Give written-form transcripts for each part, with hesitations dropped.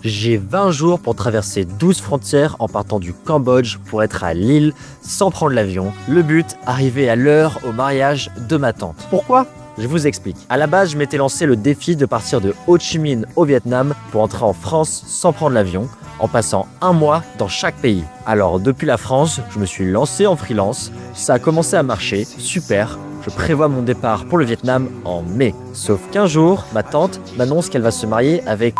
J'ai 20 jours pour traverser 12 frontières en partant du Cambodge pour être à Lille sans prendre l'avion. Le but, arriver à l'heure au mariage de ma tante. Pourquoi ? Je vous explique. À la base, je m'étais lancé le défi de partir de Ho Chi Minh au Vietnam pour entrer en France sans prendre l'avion, en passant un mois dans chaque pays. Alors depuis la France, je me suis lancé en freelance, ça a commencé à marcher, super. Je prévois mon départ pour le Vietnam en mai. Sauf qu'un jour, ma tante m'annonce qu'elle va se marier avec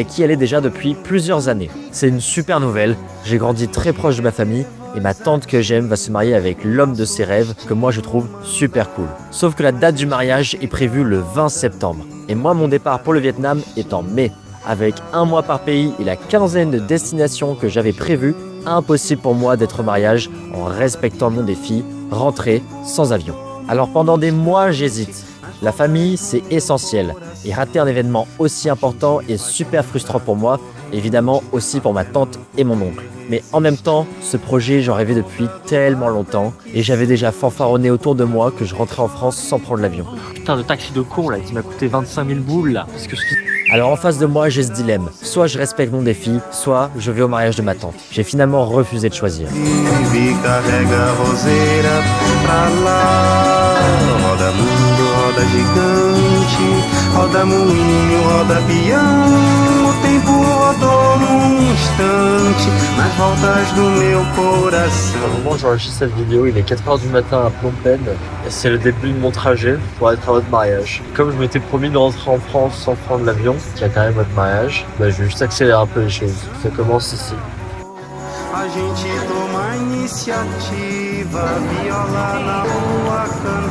qui elle est déjà depuis plusieurs années. C'est une super nouvelle, j'ai grandi très proche de ma famille et ma tante que j'aime va se marier avec l'homme de ses rêves que moi je trouve super cool. Sauf que la date du mariage est prévue le 20 septembre et moi mon départ pour le Vietnam est en mai. Avec un mois par pays et la quinzaine de destinations que j'avais prévues, impossible pour moi d'être au mariage en respectant mon défi, rentrer sans avion. Alors pendant des mois j'hésite. La famille c'est essentiel et rater un événement aussi important est super frustrant pour moi, évidemment aussi pour ma tante et mon oncle. Mais en même temps, ce projet j'en rêvais depuis tellement longtemps et j'avais déjà fanfaronné autour de moi que je rentrais en France sans prendre l'avion. Putain de taxi de con là qui m'a coûté 25 000 boules là. Parce que je suis... Alors en face de moi, j'ai ce dilemme. Soit je respecte mon défi, soit je vais au mariage de ma tante. J'ai finalement refusé de choisir. Au moment où j'enregistre cette vidéo, il est 4h du matin à Phnom Penh et c'est le début de mon trajet pour être à votre mariage. Comme je m'étais promis de rentrer en France sans prendre l'avion, qui a quand même votre mariage, je vais juste accélérer un peu les choses. Ça commence ici.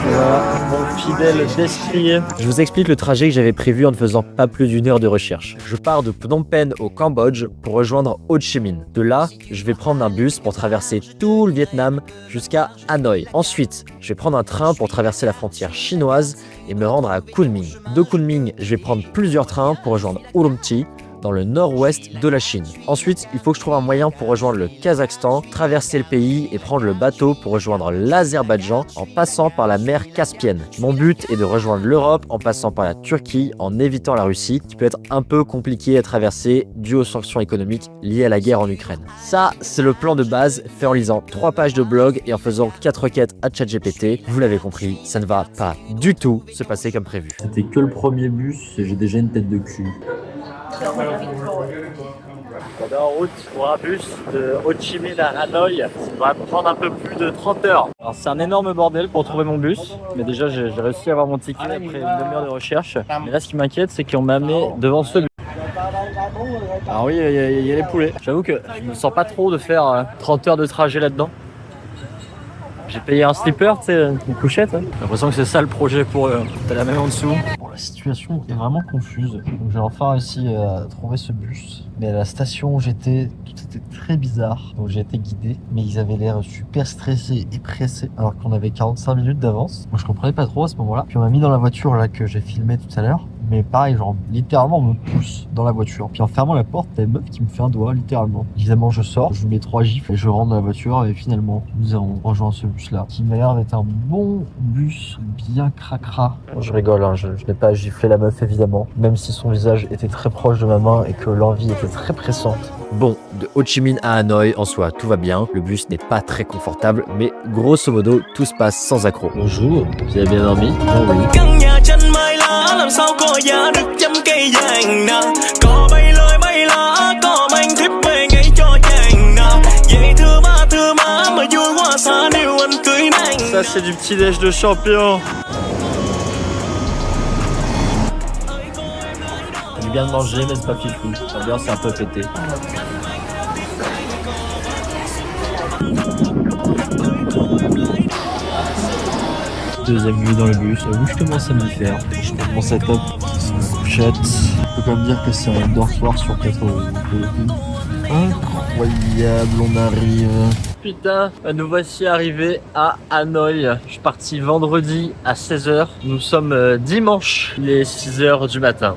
Voilà, mon fidèle destrier. Je vous explique le trajet que j'avais prévu en ne faisant pas plus d'une heure de recherche. Je pars de Phnom Penh au Cambodge pour rejoindre Ho Chi Minh. De là, je vais prendre un bus pour traverser tout le Vietnam jusqu'à Hanoï. Ensuite, je vais prendre un train pour traverser la frontière chinoise et me rendre à Kunming. De Kunming, je vais prendre plusieurs trains pour rejoindre Urumqi, dans le nord-ouest de la Chine. Ensuite, il faut que je trouve un moyen pour rejoindre le Kazakhstan, traverser le pays et prendre le bateau pour rejoindre l'Azerbaïdjan en passant par la mer Caspienne. Mon but est de rejoindre l'Europe en passant par la Turquie en évitant la Russie, qui peut être un peu compliqué à traverser dû aux sanctions économiques liées à la guerre en Ukraine. Ça, c'est le plan de base fait en lisant 3 pages de blog et en faisant 4 requêtes à ChatGPT. Vous l'avez compris, ça ne va pas du tout se passer comme prévu. C'était que le premier bus et j'ai déjà une tête de cul. On est en route pour un bus de Ho Chi Minh à Hanoï. Ça va prendre un peu plus de 30 heures. Alors c'est un énorme bordel pour trouver mon bus. Mais déjà j'ai réussi à avoir mon ticket après une demi-heure de recherche. Mais là ce qui m'inquiète c'est qu'on m'a amené devant ce bus. Alors oui, il y a les poulets. J'avoue que je me sens pas trop de faire 30 heures de trajet là-dedans. J'ai payé un slipper, tu sais, une couchette. J'ai l'impression que c'est ça le projet pour eux. T'as la même en dessous. Bon, la situation est vraiment confuse. Donc j'ai enfin réussi à trouver ce bus. Mais à la station où j'étais, tout était très bizarre. Donc j'ai été guidé. Mais ils avaient l'air super stressés et pressés. Alors qu'on avait 45 minutes d'avance. Moi je comprenais pas trop à ce moment-là. Puis on m'a mis dans la voiture là que j'ai filmé tout à l'heure. Mais pareil, genre littéralement on me pousse dans la voiture. Puis en fermant la porte, t'as une meuf qui me fait un doigt, littéralement. Évidemment je sors, je mets 3 gifles et je rentre dans la voiture. Et finalement, nous avons rejoint ce bus-là. Qui m'a l'air d'être un bon bus, bien cracra. Je rigole, hein, je n'ai pas giflé la meuf évidemment. Même si son visage était très proche de ma main et que l'envie était très pressante. Bon, de Ho Chi Minh à Hanoï, en soi, tout va bien. Le bus n'est pas très confortable, mais grosso modo, tout se passe sans accroc. Bonjour, vous avez bien dormi? Ah oui. Ça c'est du petit déj de champion. J'ai bien mangé, mais c'est pas fifou. L'ambiance c'est un peu pété. Deuxième nuit dans le bus, oui je commence à m'y faire. Je mets mon setup, c'est ma couchette. Je peux quand même dire que c'est un dortoir sur 4 euros. Incroyable, on arrive. Putain, nous voici arrivés à Hanoï. Je suis parti vendredi à 16h. Nous sommes dimanche, il est 6h du matin.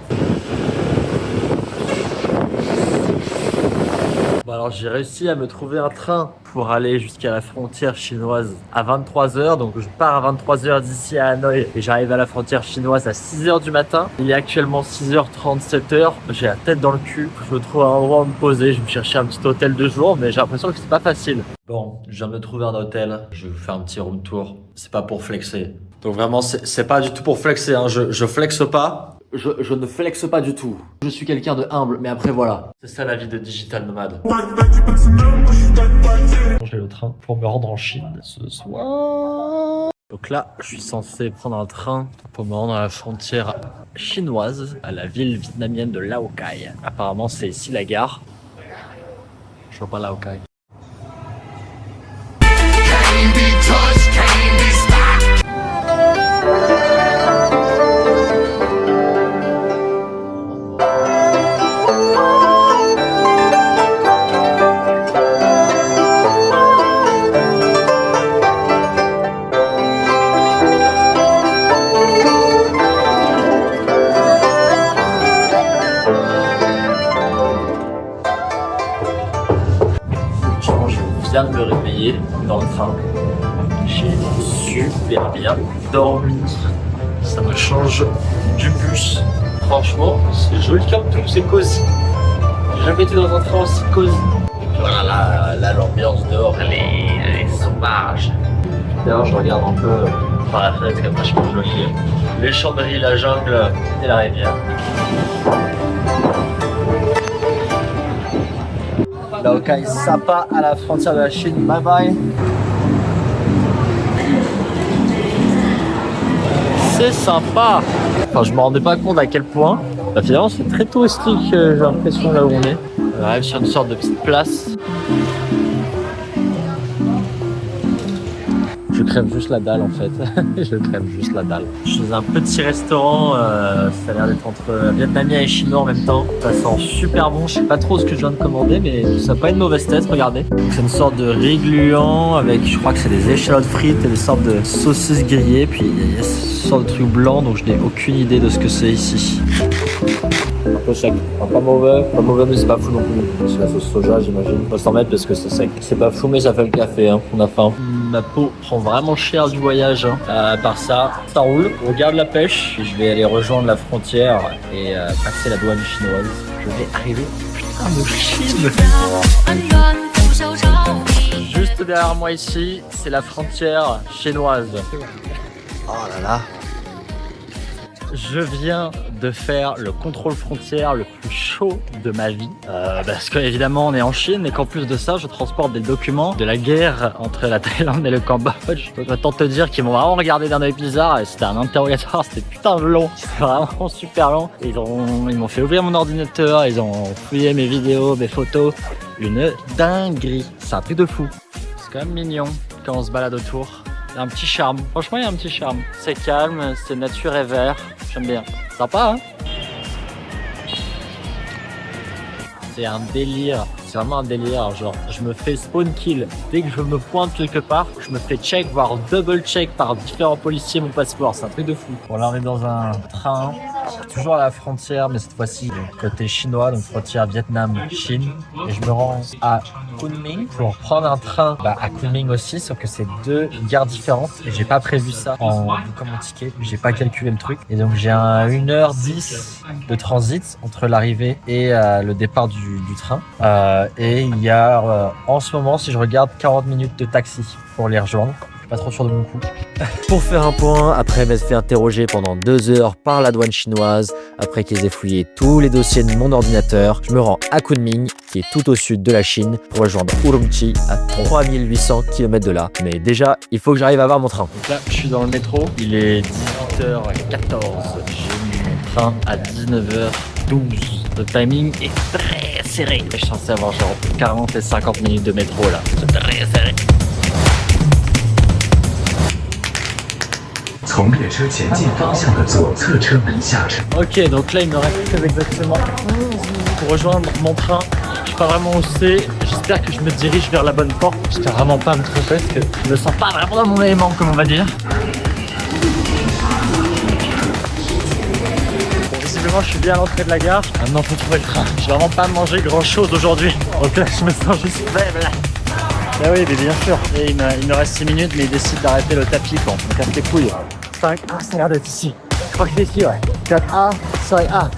Bon Alors j'ai réussi à me trouver un train pour aller jusqu'à la frontière chinoise à 23h. Donc je pars à 23h d'ici à Hanoï et j'arrive à la frontière chinoise à 6h du matin. Il est actuellement 6h30, 7h. J'ai la tête dans le cul. Je me trouve un endroit où me poser. Je vais me chercher un petit hôtel de jour, mais j'ai l'impression que c'est pas facile. Bon, je viens de me trouver un hôtel. Je vais vous faire un petit room tour. C'est pas pour flexer. Donc vraiment, c'est pas du tout pour flexer, hein. Je flexe pas. Je ne flexe pas du tout. Je suis quelqu'un de humble, mais après voilà. C'est ça la vie de digital nomade. J'ai le train pour me rendre en Chine ce soir. Donc là, je suis censé prendre un train pour me rendre à la frontière chinoise, à la ville vietnamienne de Lao Cai. Apparemment, c'est ici la gare. Je vois pas Lao Cai. Je viens de me réveiller dans le train. J'ai super bien dormi. Ça me change du bus. Franchement, c'est joli comme tout, c'est cosy. J'ai jamais été dans un train aussi cosy. Voilà là, l'ambiance dehors, elle est sauvage. D'ailleurs, je regarde un peu par la fenêtre comme ça, je peux bloquer. Les champs de riz, la jungle et la rivière. Lao Cai Sapa à la frontière de la Chine. Bye bye. C'est sympa. Enfin, je me rendais pas compte à quel point. Bah, finalement, c'est très touristique, j'ai l'impression, là où on est. On arrive sur une sorte de petite place. Je crève juste la dalle en fait. Je crève juste la dalle. Je suis dans un petit restaurant, ça a l'air d'être entre vietnamien et chinois en même temps. Ça sent super bon, je sais pas trop ce que je viens de commander, mais ça n'a pas une mauvaise tête, regardez. C'est une sorte de riz gluant avec, je crois que c'est des échalotes frites et des sortes de saucisses grillées. Puis il y a ce sorte de truc blanc, donc je n'ai aucune idée de ce que c'est ici. Un peu sec, enfin, pas mauvais mais c'est pas fou non plus. C'est la sauce soja j'imagine. Faut s'en mettre parce que c'est sec. C'est pas fou mais ça fait le café, hein. On a faim. Ma peau prend vraiment cher du voyage, hein. À part ça roule. On regarde la pêche. Je vais aller rejoindre la frontière et passer la douane chinoise. Je vais arriver putain de Chine. Juste derrière moi ici, c'est la frontière chinoise. Oh là là. Je viens de faire le contrôle frontière le plus chaud de ma vie parce qu'évidemment on est en Chine et qu'en plus de ça je transporte des documents de la guerre entre la Thaïlande et le Cambodge. Donc autant te dire qu'ils m'ont vraiment regardé d'un œil bizarre et c'était un interrogatoire, c'était putain de long, c'était vraiment super long. Ils m'ont fait ouvrir mon ordinateur, ils ont fouillé mes vidéos, mes photos, une dinguerie, c'est un truc de fou. C'est quand même mignon quand on se balade autour. Il y a un petit charme, franchement il y a un petit charme. C'est calme, c'est nature et vert, j'aime bien. Sympa hein. C'est un délire, c'est vraiment un délire. Genre je me fais spawn kill dès que je me pointe quelque part. Je me fais check, voire double check par différents policiers mon passeport, c'est un truc de fou. Bon là on est dans un train, toujours à la frontière mais cette fois-ci côté chinois, donc frontière Vietnam-Chine. Et je me rends à Kunming pour prendre un train à Kunming aussi, sauf que c'est deux gares différentes et j'ai pas prévu ça comme mon ticket, j'ai pas calculé le truc. Et donc j'ai 1h10 de transit entre l'arrivée et le départ du train. Et il y a en ce moment, si je regarde, 40 minutes de taxi pour les rejoindre. Pas trop sûr de mon coup. Pour faire un point, après m'être fait interroger pendant 2 heures par la douane chinoise, après qu'ils aient fouillé tous les dossiers de mon ordinateur, je me rends à Kunming, qui est tout au sud de la Chine, pour rejoindre Urumqi à 3800 km de là. Mais déjà, il faut que j'arrive à avoir mon train. Donc là, je suis dans le métro, il est 18h14. J'ai mis mon train à 19h12. Le timing est très serré. Je suis censé avoir genre 40 et 50 minutes de métro là. C'est très serré. Ok, donc là il me reste très exactement pour rejoindre mon train. Je sais pas vraiment où c'est. J'espère que je me dirige vers la bonne porte. J'espère vraiment pas me tromper parce que je me sens pas vraiment dans mon élément, comme on va dire. Bon, visiblement actuellement, je suis bien à l'entrée de la gare. Maintenant, faut trouver le train. J'ai vraiment pas mangé grand chose aujourd'hui. Donc là, je me sens juste faible. Bah oui, mais bien sûr. Et il me reste 6 minutes, mais il décide d'arrêter le tapis quand on casse les couilles. 5, ah, ça a l'air d'être ici. Je crois que c'est ici, ouais. 4A, 5A.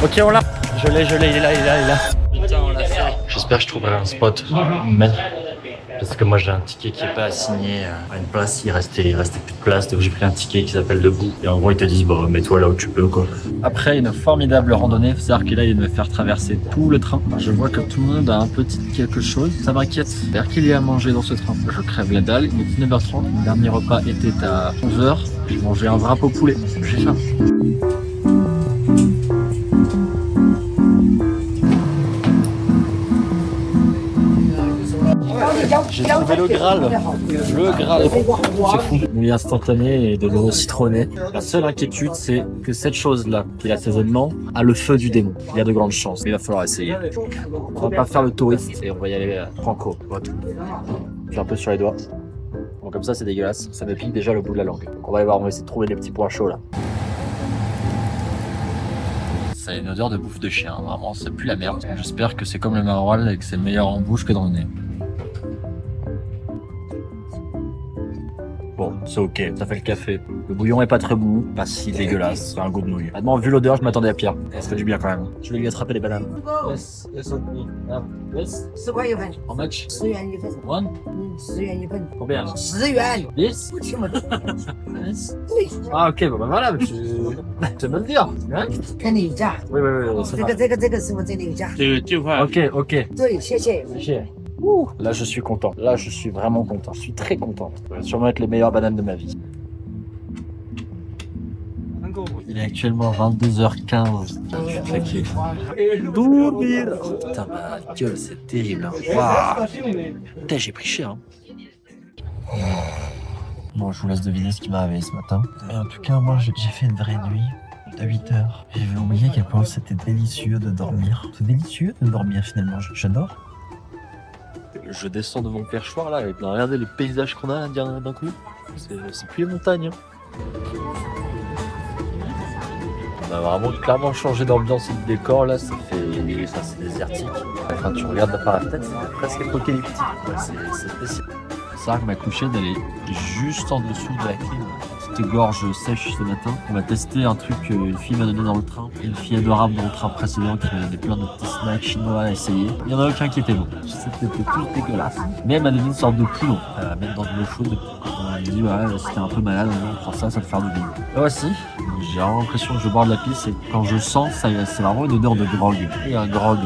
Ok, on l'a. Je l'ai, il est là. Putain, on l'a fait. J'espère que je trouverai un spot. Mais... Parce que moi j'ai un ticket qui est pas assigné à une place, il restait plus de place, donc j'ai pris un ticket qui s'appelle Debout. Et en gros ils te disent bah mets-toi là où tu peux quoi. Après une formidable randonnée, faut savoir qu'il a me faire traverser tout le train. Je vois que tout le monde a un petit quelque chose, ça m'inquiète. J'espère qu'il y a à manger dans ce train. Je crève la dalle, il est 19h30, mon dernier repas était à 11h, j'ai mangé un wrap au poulet, j'ai faim. J'ai trouvé le Graal. Le Graal. C'est fou. Nouilles instantanées et de l'eau citronnée. La seule inquiétude, c'est que cette chose-là, qui est l'assaisonnement, a le feu du démon. Il y a de grandes chances. Mais il va falloir essayer. On va pas faire le touriste et on va y aller franco. J'ai un peu sur les doigts. Bon, comme ça, c'est dégueulasse. Ça me pique déjà le bout de la langue. Donc on va aller voir, on va essayer de trouver les petits points chauds là. Ça a une odeur de bouffe de chien. Vraiment, c'est plus la merde. J'espère que c'est comme le maroilles et que c'est meilleur en bouche que dans le nez. Bon, c'est ok, ça fait le café. Le bouillon est pas très bon, pas si dégueulasse, c'est un goût de nouilles. Maintenant, vu l'odeur, je m'attendais à pire. Ça fait du bien quand même. Je vais lui attraper les bananes. Yes, yes, yes. 10块1份， How much? 10元1份， One? 10元1份， Combien? 10元， This? 不听我的， This? 对， Ah ok, bon bah voilà, tu me le dire. Hein? 跟你有价， Oui, ça va. 这个师傅这里有价， Ok. 对，谢谢。 Là, je suis content. Là, je suis vraiment content. Je suis très content. Ça va sûrement être les meilleures bananes de ma vie. Il est actuellement 22h15. Je suis claqué. Putain, ma gueule, c'est terrible. Waouh. Putain, j'ai pris cher. Bon, je vous laisse deviner ce qui m'est arrivé ce matin. Mais en tout cas, moi, j'ai fait une vraie nuit de 8 heures. J'avais oublié à quel point c'était délicieux de dormir. C'est délicieux de dormir finalement. J'adore. Je descends de mon perchoir là et regardez les paysages qu'on a là d'un coup. C'est plus les montagnes. On a vraiment clairement changé d'ambiance et de décor là, c'est désertique. Enfin tu regardes par la fenêtre, c'est presque apocalyptique. Ouais, c'est spécial. C'est vrai que ma couchette elle est juste en dessous de la clim. Petite gorge sèche ce matin. On va tester un truc qu'une fille m'a donné dans le train. Une fille adorable dans le train précédent qui m'a donné plein de petits snacks chinois à essayer. Il n'y en a aucun qui était bon. C'était tout dégueulasse. Mais elle m'a donné une sorte de poudre à mettre dans de l'eau chaude. Elle me dit ouais, si t'es un peu malade, on prend ça va te faire du bien. Là aussi, j'ai vraiment l'impression que je bois de la pisse et quand je sens, c'est vraiment une odeur de grog. Et un grog.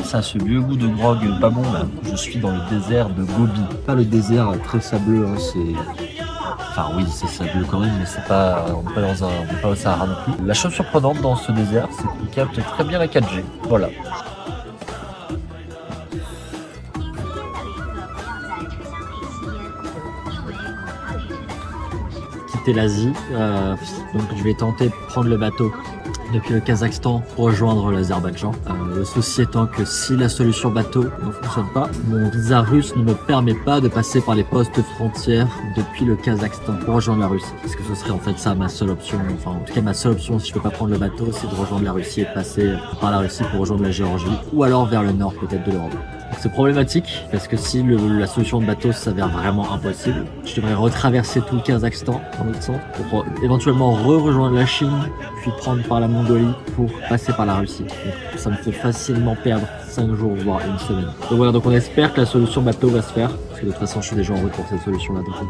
Ça, ce vieux goût de grog pas bon là. Je suis dans le désert de Gobi. Pas le désert très sableux, hein, c'est... Enfin oui, c'est sableux quand même, mais c'est pas, on n'est pas au Sahara non plus. La chose surprenante dans ce désert, c'est qu'il capte très bien la 4G. Voilà. Quitter l'Asie, donc je vais tenter de prendre le bateau depuis le Kazakhstan pour rejoindre l'Azerbaïdjan. Le souci étant que si la solution bateau ne fonctionne pas, mon visa russe ne me permet pas de passer par les postes frontières depuis le Kazakhstan pour rejoindre la Russie. Parce que ce serait en fait ça ma seule option. Enfin, en tout cas, ma seule option si je peux pas prendre le bateau, c'est de rejoindre la Russie et de passer par la Russie pour rejoindre la Géorgie ou alors vers le nord peut-être de l'Europe. C'est problématique parce que si la solution de bateau s'avère vraiment impossible, je devrais retraverser tout le Kazakhstan dans l'autre sens pour éventuellement rejoindre la Chine puis prendre par la Mongolie pour passer par la Russie. Donc, ça me fait facilement perdre 5 jours voire une semaine. Donc voilà, donc on espère que la solution bateau va se faire parce que de toute façon je suis déjà en route pour cette solution là, donc on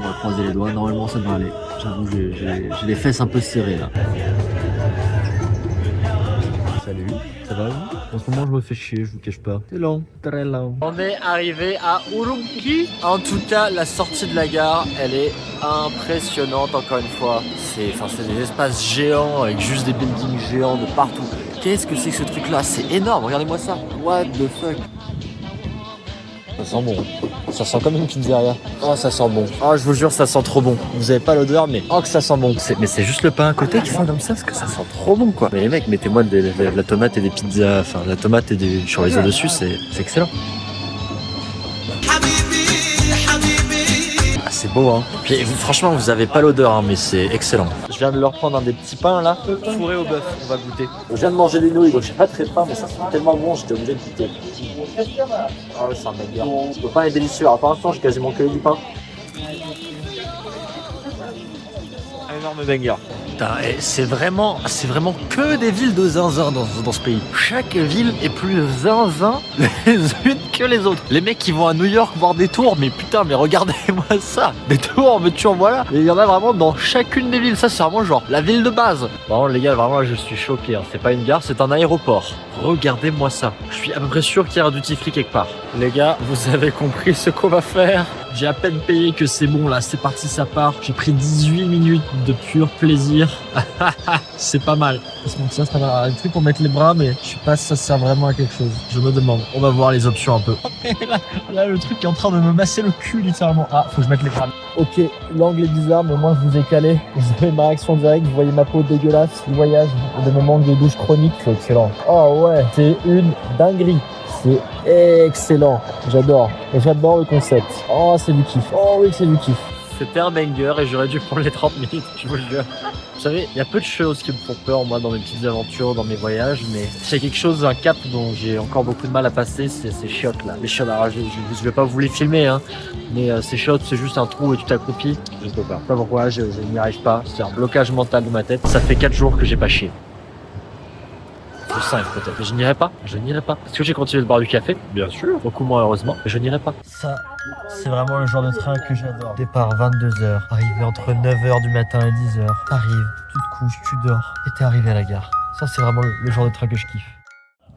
va croiser les doigts. Normalement ça devrait aller. J'avoue j'ai les fesses un peu serrées là. Salut, ça va vous? En ce moment je me fais chier, je vous cache pas. C'est long, très long. On est arrivé à Urumqi. En tout cas, la sortie de la gare, elle est impressionnante encore une fois. C'est des espaces géants avec juste des buildings géants de partout. Qu'est-ce que c'est que ce truc là? C'est énorme, regardez-moi ça. What the fuck? Ça sent bon. Ça sent comme une pizzeria. Oh, ça sent bon. Oh, je vous jure, ça sent trop bon. Vous avez pas l'odeur, mais oh, que ça sent bon. Mais c'est juste le pain à côté qui sent comme ça, parce que ça sent trop bon, quoi. Mais les mecs, mettez-moi de la tomate et des pizzas, enfin, de la tomate et des chorizo dessus, c'est excellent. Ah, c'est beau, hein. Puis franchement, vous avez pas l'odeur, hein, mais c'est excellent. Je viens de leur prendre un des petits pains là, fourré au bœuf. On va goûter. Je viens de manger des nouilles, donc j'ai pas très faim, mais ça sent tellement bon, j'étais obligé de goûter. Ah ouais, c'est un banger. Le pain est délicieux. Alors pour l'instant, j'ai quasiment que du pain. Un énorme banger. C'est vraiment que des villes de zinzin dans ce pays. Chaque ville est plus zinzin les unes que les autres. Les mecs qui vont à New York voir des tours, mais putain, mais regardez-moi ça. Des tours, mais tu en vois là. Et il y en a vraiment dans chacune des villes. Ça, c'est vraiment genre la ville de base. Vraiment, les gars, vraiment, je suis choqué. Hein. C'est pas une gare, c'est un aéroport. Regardez-moi ça. Je suis à peu près sûr qu'il y a un duty free quelque part. Les gars, vous avez compris ce qu'on va faire. J'ai à peine payé que c'est bon là, c'est parti, ça part. J'ai pris 18 minutes de pur plaisir. C'est pas mal. C'est pas mal. Un truc pour mettre les bras, mais je sais pas si ça sert vraiment à quelque chose. Je me demande. On va voir les options un peu. là, le truc est en train de me masser le cul littéralement. Ah, faut que je mette les bras. Ok, l'angle est bizarre, mais au moins je vous ai calé. Vous avez ma réaction directe, vous voyez ma peau dégueulasse, du voyage, de mon manque de douche chronique. C'est excellent. Oh ouais, c'est une dinguerie. C'est excellent, j'adore. Et j'adore le concept. Oh, c'est du kiff. Oh oui, c'est du kiff. C'était un banger et j'aurais dû prendre les 30 minutes, je vous le jure. Vous savez, il y a peu de choses qui me font peur, moi, dans mes petites aventures, dans mes voyages, mais c'est quelque chose, un cap dont j'ai encore beaucoup de mal à passer, c'est ces chiottes là. Les chiottes, alors je vais pas vous les filmer, hein, mais ces chiottes, c'est juste un trou et tu t'accroupis. Je ne peux pas. Pas pourquoi, je n'y arrive pas. C'est un blocage mental de ma tête. Ça fait 4 jours que j'ai pas chié. 5 peut-être, mais je n'irai pas, Est-ce que j'ai continué de boire du café? Bien sûr, beaucoup moins heureusement, mais je n'irai pas. Ça, c'est vraiment le genre de train que j'adore. Départ 22h, arrivé entre 9h du matin et 10h. T'arrives, tu te couches, tu dors, et t'es arrivé à la gare. Ça, c'est vraiment le genre de train que je kiffe.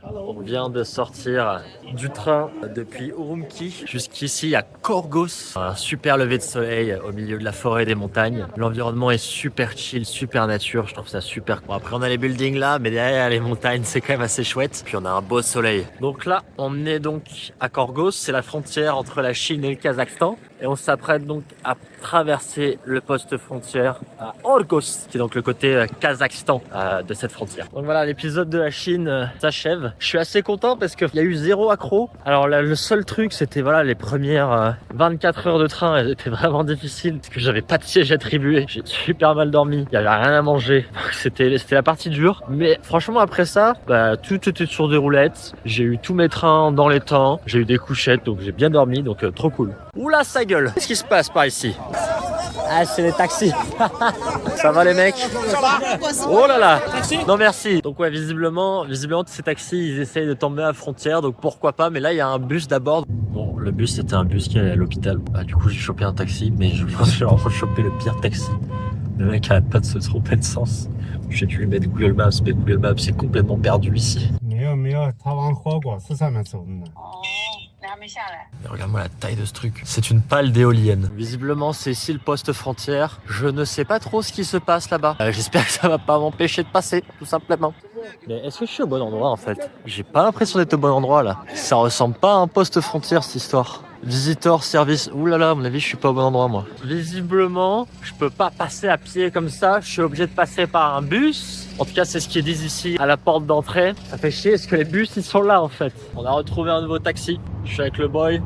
On vient de sortir du train depuis Urumqi jusqu'ici à Korgos. Un super lever de soleil au milieu de la forêt et des montagnes. L'environnement est super chill, super nature. Je trouve ça super. Bon, après on a les buildings là, mais derrière les montagnes c'est quand même assez chouette. Puis on a un beau soleil. Donc là, on est donc à Korgos. C'est la frontière entre la Chine et le Kazakhstan. Et on s'apprête donc à traverser le poste frontière à Orgos, qui est donc le côté Kazakhstan de cette frontière. Donc voilà, l'épisode de la Chine s'achève. Je suis assez content parce qu'il y a eu 0 accro. Alors là, le seul truc, c'était voilà, les premières 24 heures de train, elles étaient vraiment difficiles parce que j'avais pas de siège attribué. J'ai super mal dormi. Il y avait rien à manger. C'était la partie dure. Mais franchement, après ça, tout était sur des roulettes. J'ai eu tous mes trains dans les temps. J'ai eu des couchettes, donc j'ai bien dormi. Donc trop cool. Oula, sa gueule. Qu'est-ce qui se passe par ici? Ah, c'est les taxis. Ça va les mecs? Oh là là. Non merci. Donc ouais, visiblement ces taxis, ils essayent de tomber à la frontière, donc pourquoi pas. Mais là, il y a un bus d'abord. Bon, le bus, c'était un bus qui allait à l'hôpital. Du coup, j'ai chopé un taxi, mais je pense que j'ai en train de choper le pire taxi. Le mec arrête pas de se tromper de sens. J'ai dû lui mettre Google Maps, mais Google Maps est complètement perdu ici. Mais regarde-moi la taille de ce truc. C'est une pale d'éolienne. Visiblement, c'est ici le poste frontière. Je ne sais pas trop ce qui se passe là-bas. J'espère que ça va pas m'empêcher de passer, tout simplement. Mais est-ce que je suis au bon endroit en fait? J'ai pas l'impression d'être au bon endroit là. Ça ressemble pas à un poste frontière cette histoire. Visitor service. Ouh là là, à mon avis, je suis pas au bon endroit moi. Visiblement, je peux pas passer à pied comme ça. Je suis obligé de passer par un bus. En tout cas, c'est ce qu'ils disent ici à la porte d'entrée. Ça fait chier parce que les bus ils sont là en fait. On a retrouvé un nouveau taxi. Je suis avec le boy.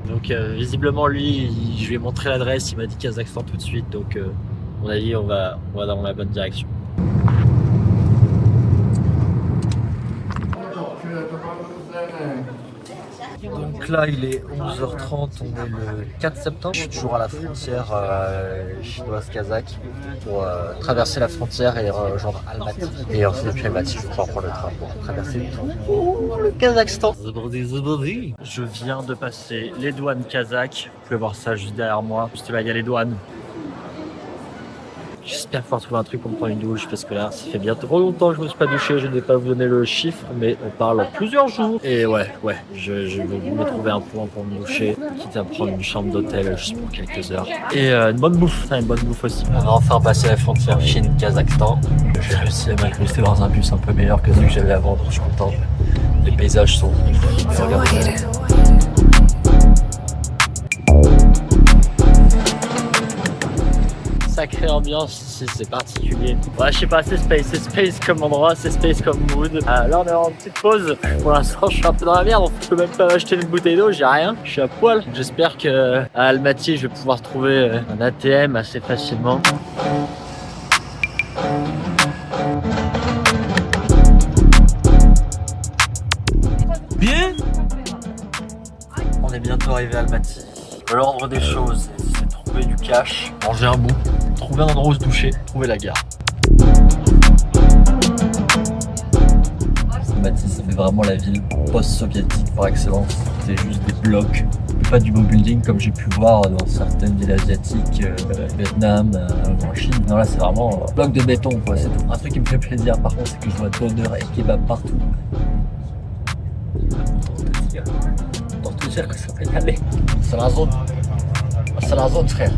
Donc visiblement lui, je lui ai montré l'adresse. Il m'a dit Kazakhstan tout de suite. Donc à mon avis, on va dans la bonne direction. Donc là, il est 11h30, on est le 4 septembre. Je suis toujours à la frontière chinoise-kazakh pour traverser la frontière et rejoindre Almaty. Et ensuite, depuis Almaty, je vais pouvoir prendre le train pour traverser le Kazakhstan. Je viens de passer les douanes kazakhs. Vous pouvez voir ça juste derrière moi. Juste là, il y a les douanes. J'espère pouvoir trouver un truc pour me prendre une douche parce que là, ça fait bien trop longtemps que je ne me suis pas douché. Je ne vais pas vous donner le chiffre, mais on parle en plusieurs jours. Et ouais, je vais me trouver un point pour me doucher, quitte à prendre une chambre d'hôtel juste pour quelques heures. Et une bonne bouffe, une bonne bouffe aussi. On a enfin passé la frontière Chine-Kazakhstan. J'ai réussi à m'incruster dans un bus un peu meilleur que celui que j'avais avant, donc je suis content. Les paysages sont regardez. sacrée ambiance ici, c'est particulier. Ouais, je sais pas, c'est space comme endroit, c'est space comme mood. Là, on est en petite pause. Pour l'instant, je suis un peu dans la merde, je peux même pas acheter une bouteille d'eau, j'ai rien. Je suis à poil. J'espère que à Almaty, je vais pouvoir trouver un ATM assez facilement. Bien. On est bientôt arrivé à Almaty. L'ordre des choses, c'est trouver du cash, manger un bout, trouver un endroit où se doucher, trouver la gare. Almaty, ça fait vraiment la ville post-soviétique par excellence. C'est juste des blocs, pas du beau building comme j'ai pu voir dans certaines villes asiatiques, Vietnam, en Chine. Non, là c'est vraiment bloc de béton, quoi. C'est tout. Un truc qui me fait plaisir par contre, c'est que je vois donneurs et kebab partout. Pour te dire que ça fait aller. C'est la zone. C'est la zone, frère.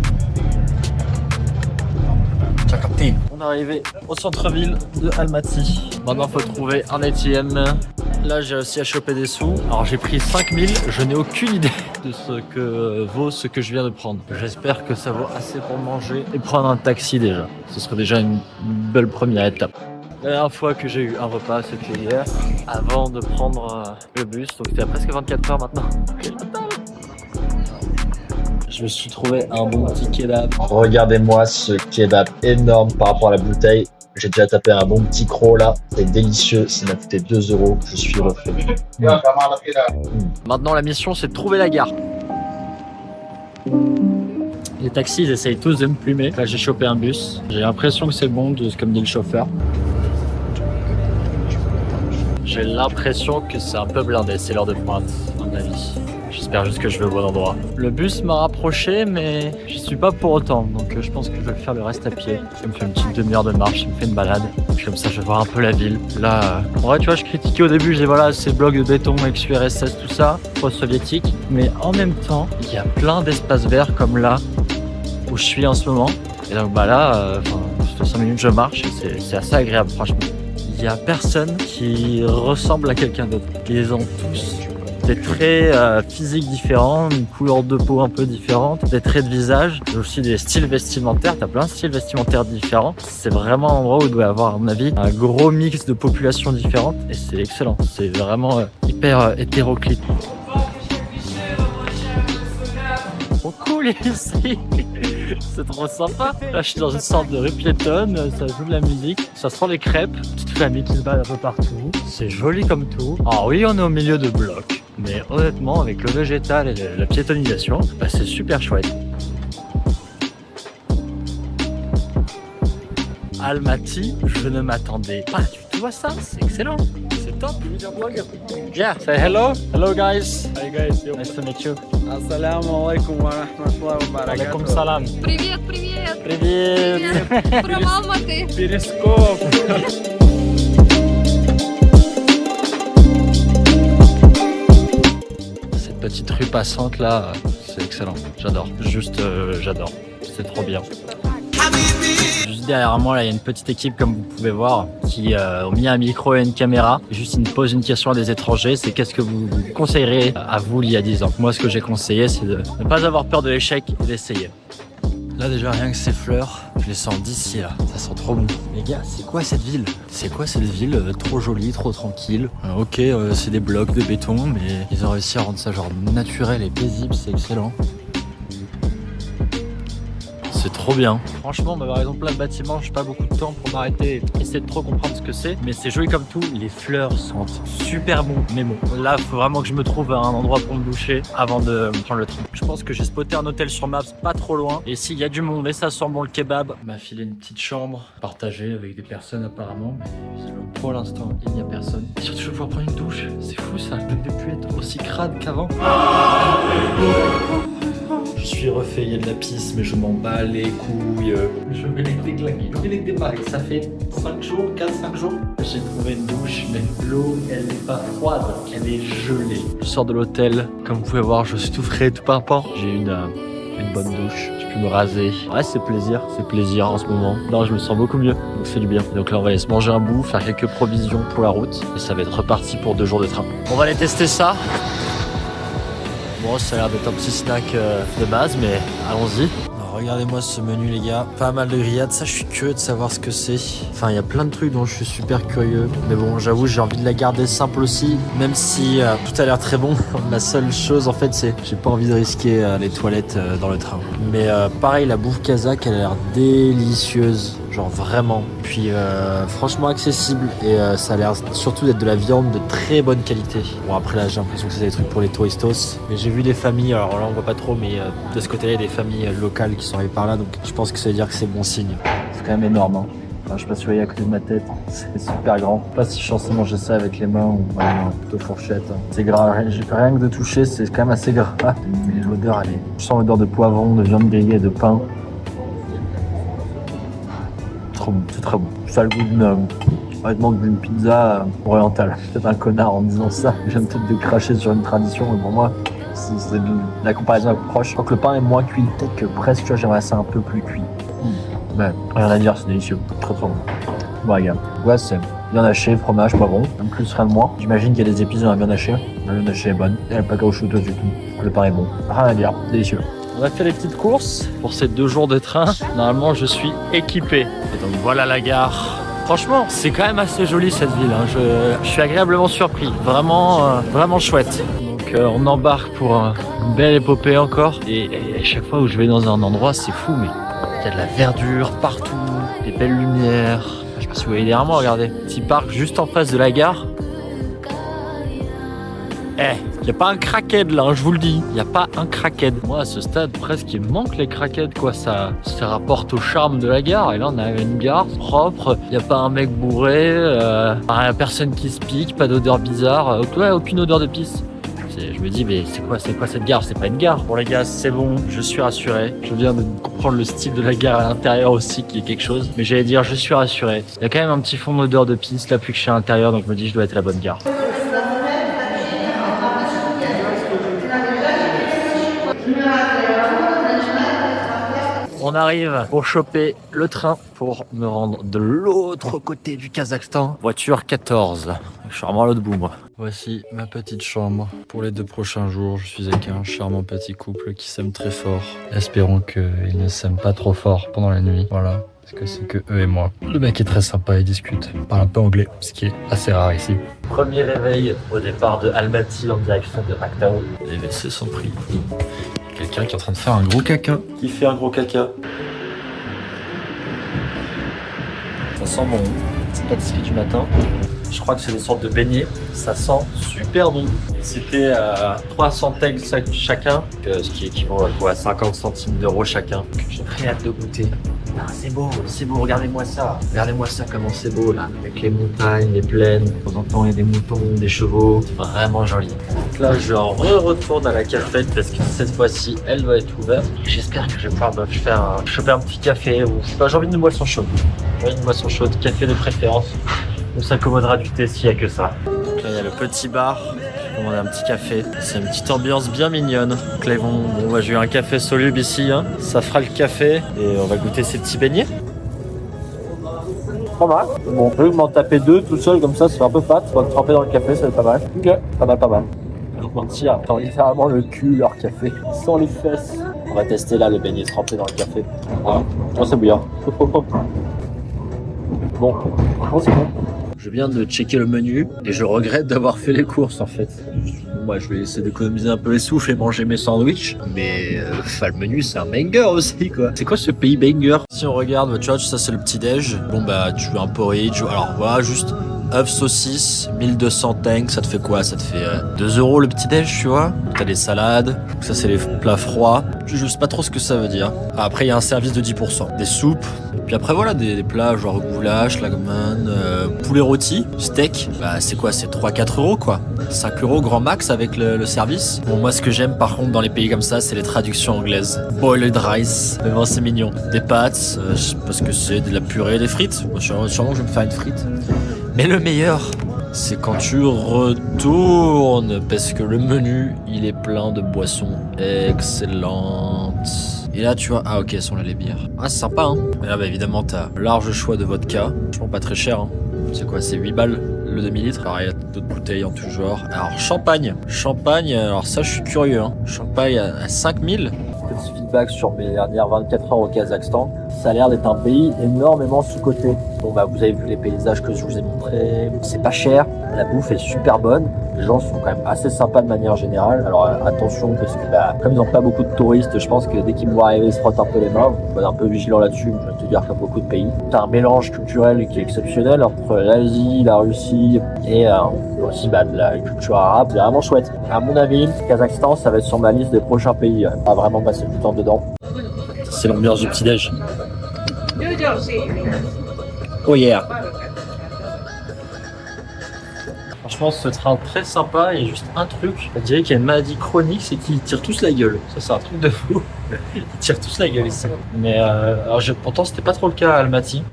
T'as capté. On est arrivé au centre-ville de Almaty. Maintenant, faut trouver un ATM. Là, j'ai réussi à choper des sous. Alors, j'ai pris 5000. Je n'ai aucune idée de ce que vaut ce que je viens de prendre. J'espère que ça vaut assez pour manger et prendre un taxi déjà. Ce serait déjà une belle première étape. La dernière fois que j'ai eu un repas, c'était hier, avant de prendre le bus. Donc, c'était à presque 24 heures maintenant. Je me suis trouvé un bon petit kebab. Regardez-moi ce kebab énorme par rapport à la bouteille. J'ai déjà tapé un bon petit croc là. C'est délicieux. Ça m'a coûté 2 €. Je suis refait. Maintenant, la mission, c'est de trouver la gare. Les taxis, ils essayent tous de me plumer. Là, j'ai chopé un bus. J'ai l'impression que c'est bon, comme dit le chauffeur. J'ai l'impression que c'est un peu blindé. C'est l'heure de pointe, à mon avis. J'espère juste que je vais au bon endroit. Le bus m'a rapproché, mais j'y suis pas pour autant. Donc je pense que je vais faire le reste à pied. Ça me fait une petite demi-heure de marche, ça me fait une balade. Puis comme ça, je vais voir un peu la ville. Là, en vrai, tu vois, je critiquais au début, je disais voilà, ces blocs de béton, ex-URSS, tout ça, post-soviétique. Mais en même temps, il y a plein d'espaces verts comme là, où je suis en ce moment. Et donc bah là, sur 5 minutes, je marche et c'est assez agréable, franchement. Il y a personne qui ressemble à quelqu'un d'autre. Ils ont tous des traits physiques différents, une couleur de peau un peu différente, des traits de visage, aussi des styles vestimentaires. T'as plein de styles vestimentaires différents. C'est vraiment un endroit où il doit y avoir, à mon avis, un gros mix de populations différentes et c'est excellent. C'est vraiment hyper hétéroclite. Trop cool ici. C'est trop sympa. Là, je suis dans une sorte de rue piétonne, ça joue de la musique, ça sent les crêpes, petite famille qui se balade un peu partout. C'est joli comme tout. Alors oui, on est au milieu de blocs, mais honnêtement, avec le végétal et la piétonnisation, bah, c'est super chouette. Almaty, je ne m'attendais pas du tout à ça. C'est excellent. C'est top. Yeah, say hello. Hello guys. Hi guys. Nice to meet you. Assalamu alaikum wa rahmatullahi wa barakatuh. Alaikum salam. Привет, привет! Привет. From Almaty. Перископ. Cette petite rue passante là, c'est excellent. J'adore. Juste, j'adore. C'est trop bien. Juste derrière moi, là, il y a une petite équipe, comme vous pouvez voir, qui ont mis un micro et une caméra. Juste, ils me posent une question à des étrangers, c'est qu'est-ce que vous conseillerez à vous il y a 10 ans? Moi, ce que j'ai conseillé, c'est de ne pas avoir peur de l'échec et d'essayer. Là, déjà, rien que ces fleurs, je les sens d'ici, là. Ça sent trop bon. Les gars, c'est quoi cette ville? C'est quoi cette ville trop jolie, trop tranquille? Ok, c'est des blocs de béton, mais ils ont réussi à rendre ça genre naturel et paisible, c'est excellent. C'est trop bien. Franchement, par exemple, plein de bâtiments, j'ai pas beaucoup de temps pour m'arrêter et essayer de trop comprendre ce que c'est. Mais c'est joli comme tout. Les fleurs sentent super bon. Mais bon, là, il faut vraiment que je me trouve à un endroit pour me doucher avant de prendre le train. Je pense que j'ai spoté un hôtel sur Maps pas trop loin. Et s'il y a du monde et ça sent bon le kebab, m'a filé une petite chambre partagée avec des personnes apparemment. Mais pour l'instant, il n'y a personne. Et surtout, je vais pouvoir prendre une douche. C'est fou ça. Je ne vais plus être aussi crade qu'avant. Je suis refait, il y a de la pisse, mais je m'en bats les couilles. Je vais les déglinguer. Je vais les débarrer. Ça fait 5 jours, 4-5 jours. J'ai trouvé une douche, mais l'eau, elle n'est pas froide, elle est gelée. Je sors de l'hôtel. Comme vous pouvez voir, je suis tout frais, tout pimpant. J'ai une bonne douche. Je peux me raser. Ouais, c'est plaisir en ce moment. Non, je me sens beaucoup mieux. Donc c'est du bien. Donc là, on va aller se manger un bout, faire quelques provisions pour la route. Et ça va être reparti pour 2 jours de train. On va aller tester ça. Bon, ça a l'air d'être un petit snack de base, mais allons-y. regardez-moi ce menu les gars. Pas mal de grillades, ça je suis curieux de savoir ce que c'est. Enfin il y a plein de trucs dont je suis super curieux. Mais bon j'avoue j'ai envie de la garder simple aussi. Même si tout a l'air très bon. La seule chose en fait c'est j'ai pas envie de risquer les toilettes dans le train. Mais pareil la bouffe kazakh elle a l'air délicieuse. Genre vraiment. Puis franchement accessible. Et ça a l'air surtout d'être de la viande de très bonne qualité. Bon après là j'ai l'impression que c'est des trucs pour les touristos. Mais j'ai vu des familles, alors là on voit pas trop mais de ce côté-là il y a des familles locales qui sont arrivées par là. Donc je pense que ça veut dire que c'est bon signe. C'est quand même énorme hein. Enfin, je sais pas si vous voyez à côté de ma tête, c'est super grand. Je sais pas si je suis censé manger ça avec les mains ou plutôt fourchette. C'est gras, rien que de toucher, c'est quand même assez gras. Mais l'odeur, elle est... Je sens l'odeur de poivron, de viande grillée, de pain. Trop bon, c'est très bon. Ça a le goût d'une pizza orientale. Peut-être un connard en disant ça. Je viens peut-être de cracher sur une tradition, mais pour moi, c'est la comparaison est proche. Je crois que le pain est moins cuit. Peut-être que presque, tu vois, j'aimerais ça un peu plus cuit. Ouais, rien à dire, c'est délicieux. Très très bon. Bon, regarde. Ouais, c'est viande hachée, fromage, poivron. En plus, rien de moins. J'imagine qu'il y a des épices dans la viande hachée. La viande hachée est bonne. Elle n'est pas caoutchouteuse du tout. Le pain est bon. Rien à dire, délicieux. On a fait les petites courses pour ces 2 jours de train. Normalement, je suis équipé. Et donc voilà la gare. Franchement, c'est quand même assez joli cette ville. Hein. Je suis agréablement surpris. Vraiment, vraiment chouette. Donc on embarque pour une belle épopée encore. Et à chaque fois où je vais dans un endroit, c'est fou, mais il y a de la verdure partout, des belles lumières. Je sais pas si vous voyez derrière moi, regardez. Petit parc juste en face de la gare. Il n'y a pas un crackhead là, hein, je vous le dis. Il n'y a pas un crackhead. Moi, à ce stade, presque, il me manque les crackheads, quoi. Ça rapporte au charme de la gare. Et là, on a une gare propre. Il n'y a pas un mec bourré. Personne qui se pique. Pas d'odeur bizarre. Ouais, aucune odeur de pisse. Je me dis, mais c'est quoi cette gare? C'est pas une gare. Bon, les gars, c'est bon. Je suis rassuré. Je viens de comprendre le style de la gare à l'intérieur aussi, qui est quelque chose. Mais j'allais dire, je suis rassuré. Il y a quand même un petit fond d'odeur de pisse là, plus que je suis à l'intérieur. Donc, je me dis, je dois être à la bonne gare. On arrive pour choper le train pour me rendre de l'autre côté du Kazakhstan. Voiture 14. Je suis vraiment à l'autre bout, moi. Voici ma petite chambre. Pour les 2 prochains jours, je suis avec un charmant petit couple qui s'aime très fort. Espérons qu'ils ne s'aiment pas trop fort pendant la nuit. Voilà. Parce que c'est que eux et moi. Le mec est très sympa, il discute. Il parle un peu anglais, ce qui est assez rare ici. Premier réveil au départ de Almaty en direction de Aktau. Les WC sont pris. Quelqu'un qui est en train de faire un gros caca. Qui fait un gros caca. Ça sent bon. C'est pâtisserie du matin. Je crois que c'est des sortes de beignets. Ça sent super bon. C'était à 300 tegs chacun, ce qui équivaut à quoi, 50 centimes d'euros chacun. J'ai très hâte de goûter. Ah, c'est beau, regardez-moi ça. Regardez-moi ça, comment c'est beau là. Avec les montagnes, les plaines. De temps en temps, il y a des moutons, des chevaux. C'est vraiment joli. Donc là, je retourne à la cafette parce que cette fois-ci, elle doit être ouverte. J'espère que je vais pouvoir choper un petit café ou je sais pas, j'ai envie d'une boisson chaude. J'ai envie d'une boisson chaude, café de préférence. On s'accommodera du thé s'il n'y a que ça. Donc là, il y a le petit bar. J'ai commandé un petit café. C'est une petite ambiance bien mignonne. Donc là, j'ai eu un café soluble ici. Hein. Ça fera le café et on va goûter ces petits beignets. Pas mal. Bon, je vais m'en taper 2 tout seul comme ça, c'est un peu fat. On va le tremper dans le café, ça va être pas mal. Ok, pas mal. Donc mentir, attends, littéralement le cul, leur café, sans les fesses. On va tester là le beignet trempé dans le café. Voilà. Oh, c'est bouillant. Bon, c'est bon. Je viens de checker le menu et je regrette d'avoir fait les courses en fait. Moi je vais essayer d'économiser un peu les souffles et manger mes sandwichs. Mais le menu c'est un banger aussi quoi. C'est quoi ce pays banger? Si on regarde, tu vois, ça c'est le petit déj. Bon bah tu veux un porridge. Alors voilà, juste œuf saucisse, 1200 tanks, ça te fait quoi? Ça te fait 2 € le petit déj, tu vois. T'as des salades, ça c'est les plats froids. Je sais pas trop ce que ça veut dire. Après il y a un service de 10%. Des soupes. Puis après voilà, des plats genre goulash, lagman, poulet rôti, steak. Bah c'est quoi? C'est 3-4 € quoi. 5 € grand max avec le service. Bon moi ce que j'aime par contre dans les pays comme ça, c'est les traductions anglaises. Boiled rice, mais bon c'est mignon. Des pâtes, je sais pas ce que c'est, de la purée, des frites. Moi, sûrement je vais me faire une frite. Mais le meilleur, c'est quand tu retournes, parce que le menu, il est plein de boissons excellentes. Et là, tu vois, ah ok, elles sont là les bières. Ah, c'est sympa, hein. Et là, bah, évidemment, t'as large choix de vodka. Franchement, pas très cher, hein. C'est quoi, c'est 8 balles le demi-litre. Alors, il y a d'autres bouteilles en tout genre. Alors, champagne. Champagne, alors ça, je suis curieux, hein. Champagne à 5000. petit feedback sur mes dernières 24 heures au Kazakhstan. Ça a l'air d'être un pays énormément sous-coté. Bon bah vous avez vu les paysages que je vous ai montrés, c'est pas cher, la bouffe est super bonne, les gens sont quand même assez sympas de manière générale. Alors attention parce que bah, comme ils n'ont pas beaucoup de touristes, je pense que dès qu'ils me voient arriver ils se frottent un peu les mains. Faut être un peu vigilant là-dessus, je vais te dire comme beaucoup de pays. C'est un mélange culturel qui est exceptionnel entre l'Asie, la Russie et aussi bah, de la culture arabe. C'est vraiment chouette. À mon avis, le Kazakhstan ça va être sur ma liste des prochains pays à vraiment passer du temps dedans. C'est l'ambiance du petit-déj. Oh yeah. Franchement, ce train très sympa. Il y a juste un truc. On dirait qu'il y a une maladie chronique, c'est qu'ils tirent tous la gueule. Ça, c'est un truc de fou. Ils tirent tous la gueule ici. Mais alors, pourtant, c'était pas trop le cas à Almaty.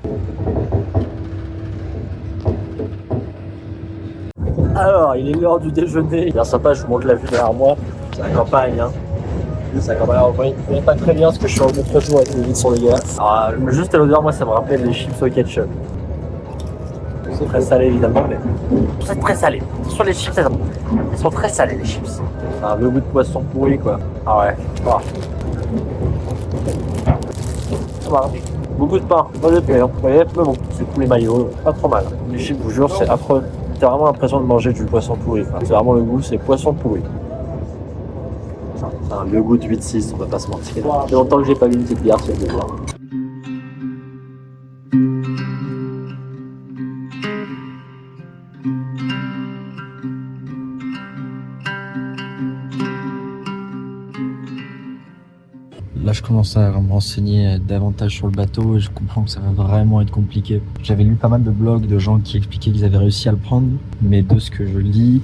Alors, il est l'heure du déjeuner. Bien sympa, je vous montre la vue derrière moi. C'est la campagne, hein. Ça campagne. Alors, vous voyez pas très bien ce que je suis en contre-jour avec les vitres sont dégueulasses. Alors, juste à l'odeur, moi, ça me rappelle les chips au ketchup. C'est très salé évidemment, mais c'est très salé. Sur les chips, elles sont très salées les chips. C'est un vieux goût de poisson pourri quoi. Ah ouais. Ah. Ça va. Beaucoup de pain, pas de pain. Vous voyez, mais bon, c'est tous les maillots, pas trop mal. Les chips, je vous jure, c'est affreux. T'as vraiment l'impression de manger du poisson pourri. C'est vraiment le goût, c'est poisson pourri. C'est un vieux goût de 8-6, on va pas se mentir. Ça fait longtemps que j'ai pas vu une petite bière, c'est bien. Là, je commence à me renseigner davantage sur le bateau et je comprends que ça va vraiment être compliqué. J'avais lu pas mal de blogs de gens qui expliquaient qu'ils avaient réussi à le prendre, mais de ce que je lis,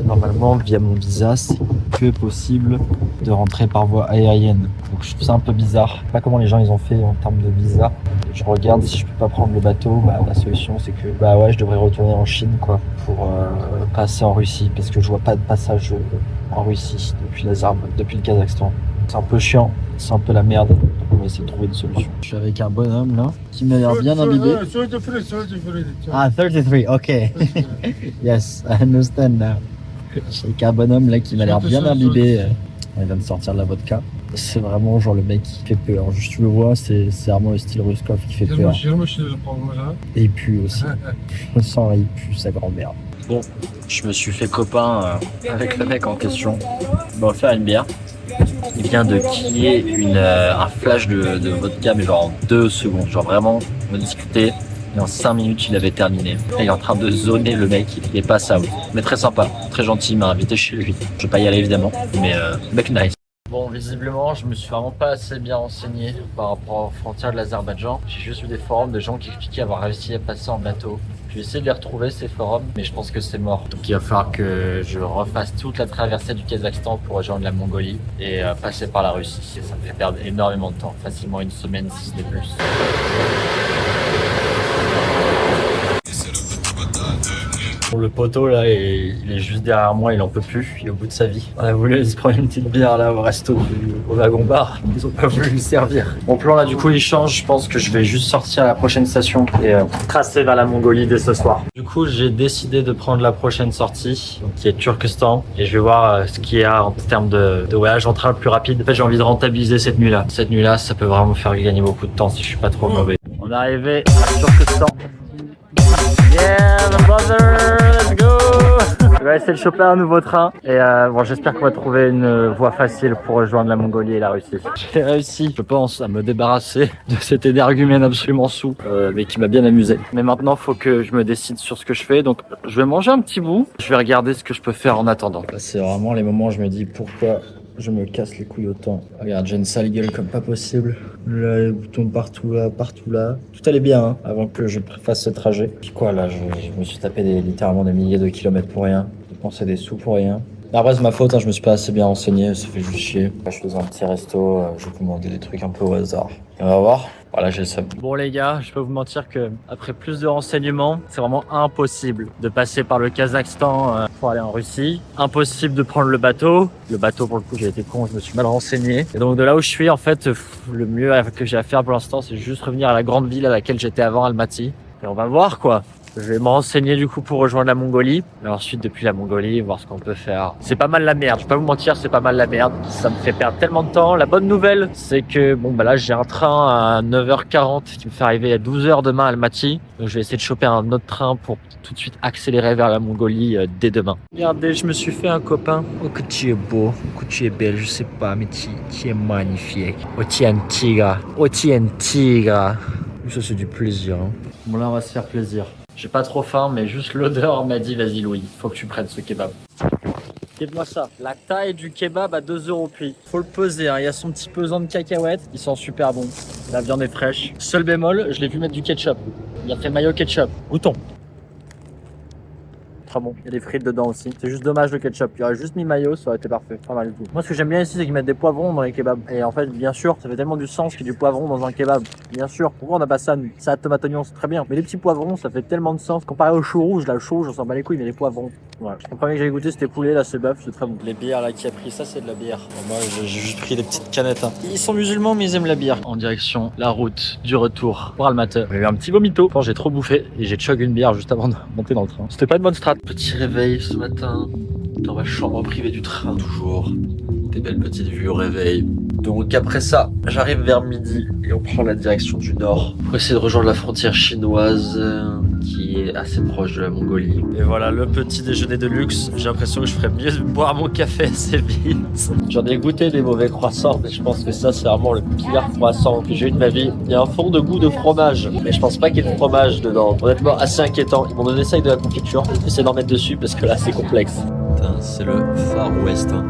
normalement, via mon visa, c'est que possible de rentrer par voie aérienne. Donc, je trouve ça un peu bizarre. Je sais pas comment les gens ils ont fait en termes de visa. Je regarde si je peux pas prendre le bateau. Bah, la solution, c'est que bah ouais, je devrais retourner en Chine, quoi, pour passer en Russie, parce que je vois pas de passage en Russie depuis le Kazakhstan. C'est un peu chiant, c'est un peu la merde. On va essayer de trouver une solution. Je suis avec un bonhomme là qui m'a l'air bien imbibé. Ah, 33, ok. Yes, I understand now. Je suis avec un bonhomme là qui m'a l'air bien imbibé. Il vient de sortir de la vodka. C'est vraiment genre le mec qui fait peur. Juste tu le vois, c'est vraiment le style Ruskov qui fait peur. Et il pue aussi. Je sens il pue sa grand-mère. Bon, je me suis fait copain avec le mec en question. Il m'a offert une bière. Il vient de quiller un flash de vodka, mais genre en 2 secondes. Genre vraiment, on a discuté. Et en 5 minutes, il avait terminé. Et il est en train de zoner le mec. Il est pas ça. Mais très sympa, très gentil. Il m'a invité chez lui. Je vais pas y aller évidemment, mais mec nice. Bon, visiblement, je me suis vraiment pas assez bien renseigné par rapport aux frontières de l'Azerbaïdjan. J'ai juste vu des forums de gens qui expliquaient avoir réussi à passer en bateau. Je vais essayer de les retrouver, ces forums, mais je pense que c'est mort. Donc il va falloir que je refasse toute la traversée du Kazakhstan pour rejoindre la Mongolie et passer par la Russie. Et ça me fait perdre énormément de temps, facilement une semaine, si ce n'est plus. Le poteau là, il est juste derrière moi, il en peut plus, il est au bout de sa vie. On a voulu se prendre une petite bière là au resto au wagon bar, ils ont pas voulu lui servir. Mon plan là du coup il change, je pense que je vais juste sortir à la prochaine station et tracer vers la Mongolie dès ce soir. Du coup j'ai décidé de prendre la prochaine sortie, qui est Turkestan, et je vais voir ce qu'il y a en termes de voyage en train le plus rapide. En fait j'ai envie de rentabiliser cette nuit là. Cette nuit là ça peut vraiment me faire gagner beaucoup de temps si je suis pas trop mauvais. On est arrivé à Turkestan. Yeah, the brother, let's go! Je vais essayer de choper un nouveau train et bon, j'espère qu'on va trouver une voie facile pour rejoindre la Mongolie et la Russie. J'ai réussi, je pense, à me débarrasser de cet énergumène absolument saoul, mais qui m'a bien amusé. Mais maintenant, faut que je me décide sur ce que je fais, donc je vais manger un petit bout. Je vais regarder ce que je peux faire en attendant. Là, c'est vraiment les moments où je me dis pourquoi je me casse les couilles autant. Regarde, j'ai une sale gueule comme pas possible. Là, les boutons partout là, partout là. Tout allait bien hein, avant que je fasse ce trajet. Puis quoi là, je me suis tapé littéralement des milliers de kilomètres pour rien. J'ai dépensé des sous pour rien. Après c'est ma faute, hein, je me suis pas assez bien renseigné, ça fait juste chier. Là, je suis dans un petit resto, je vais commander des trucs un peu au hasard. Et on va voir. Voilà, j'ai le seum. Bon les gars, je peux vous mentir que après plus de renseignements, c'est vraiment impossible de passer par le Kazakhstan pour aller en Russie. Impossible de prendre le bateau. Le bateau pour le coup, j'ai été con, je me suis mal renseigné. Et donc de là où je suis, en fait, le mieux que j'ai à faire pour l'instant, c'est juste revenir à la grande ville à laquelle j'étais avant, Almaty. Et on va voir quoi. Je vais me renseigner du coup pour rejoindre la Mongolie. Et ensuite, depuis la Mongolie, voir ce qu'on peut faire. C'est pas mal la merde, je vais pas vous mentir, c'est pas mal la merde. Ça me fait perdre tellement de temps. La bonne nouvelle, c'est que bon bah là j'ai un train à 9h40 qui me fait arriver à 12h demain à Almaty. Donc je vais essayer de choper un autre train pour tout de suite accélérer vers la Mongolie dès demain. Regardez, je me suis fait un copain. Oh que tu es beau, que tu es belle, je sais pas, mais tu es magnifique. Oh tu es un tigre, oh tu es un tigre. Ça c'est du plaisir. Hein. Bon là on va se faire plaisir. J'ai pas trop faim, mais juste l'odeur m'a dit vas-y Louis, faut que tu prennes ce kebab. Regarde-moi ça, la taille du kebab à 2 € puis. Faut le peser, hein. Il y a son petit pesant de cacahuètes, il sent super bon. La viande est fraîche. Seul bémol, je l'ai vu mettre du ketchup. Il a fait mayo ketchup. Goûtons. Très bon. Il y a des frites dedans aussi. C'est juste dommage le ketchup. Il aurait juste mis mayo, ça aurait été parfait. Pas mal du tout. Moi, ce que j'aime bien ici, c'est qu'ils mettent des poivrons dans les kebabs. Et en fait, bien sûr, ça fait tellement du sens qu'il y ait du poivron dans un kebab. Bien sûr. Pourquoi on n'a pas ça, nous? Ça, tomate oignon, c'est très bien. Mais les petits poivrons, ça fait tellement de sens. Comparé au chou rouge, là, le chou rouge, on s'en bat les couilles, mais les poivrons. Voilà. Le premier que j'avais goûté, c'était poulet, là, c'est bœuf, c'est très bon. Les bières, là, qui a pris ça, c'est de la bière. Bon, moi, j'ai juste pris des petites canettes. Hein. Ils sont musulmans, mais ils aiment la bière. En direction, la route du retour pour Almaty. J'ai eu un petit vomito quand j'ai trop bouffé et j'ai chug une bière juste avant de monter dans le train. C'était pas une bonne strat. Petit réveil ce matin dans ma chambre privée du train, toujours. Des belles petites vues au réveil. Donc après ça, j'arrive vers midi et on prend la direction du nord pour essayer de rejoindre la frontière chinoise qui est assez proche de la Mongolie. Et voilà le petit déjeuner de luxe. J'ai l'impression que je ferais mieux de boire mon café assez vite. J'en ai goûté des mauvais croissants, mais je pense que ça c'est vraiment le pire croissant que j'ai eu de ma vie. Il y a un fond de goût de fromage, mais je pense pas qu'il y ait de fromage dedans. Honnêtement assez inquiétant. Ils m'ont donné ça avec de la confiture. J'essaie d'en mettre dessus parce que là c'est complexe. Putain, c'est le Far West. Hein.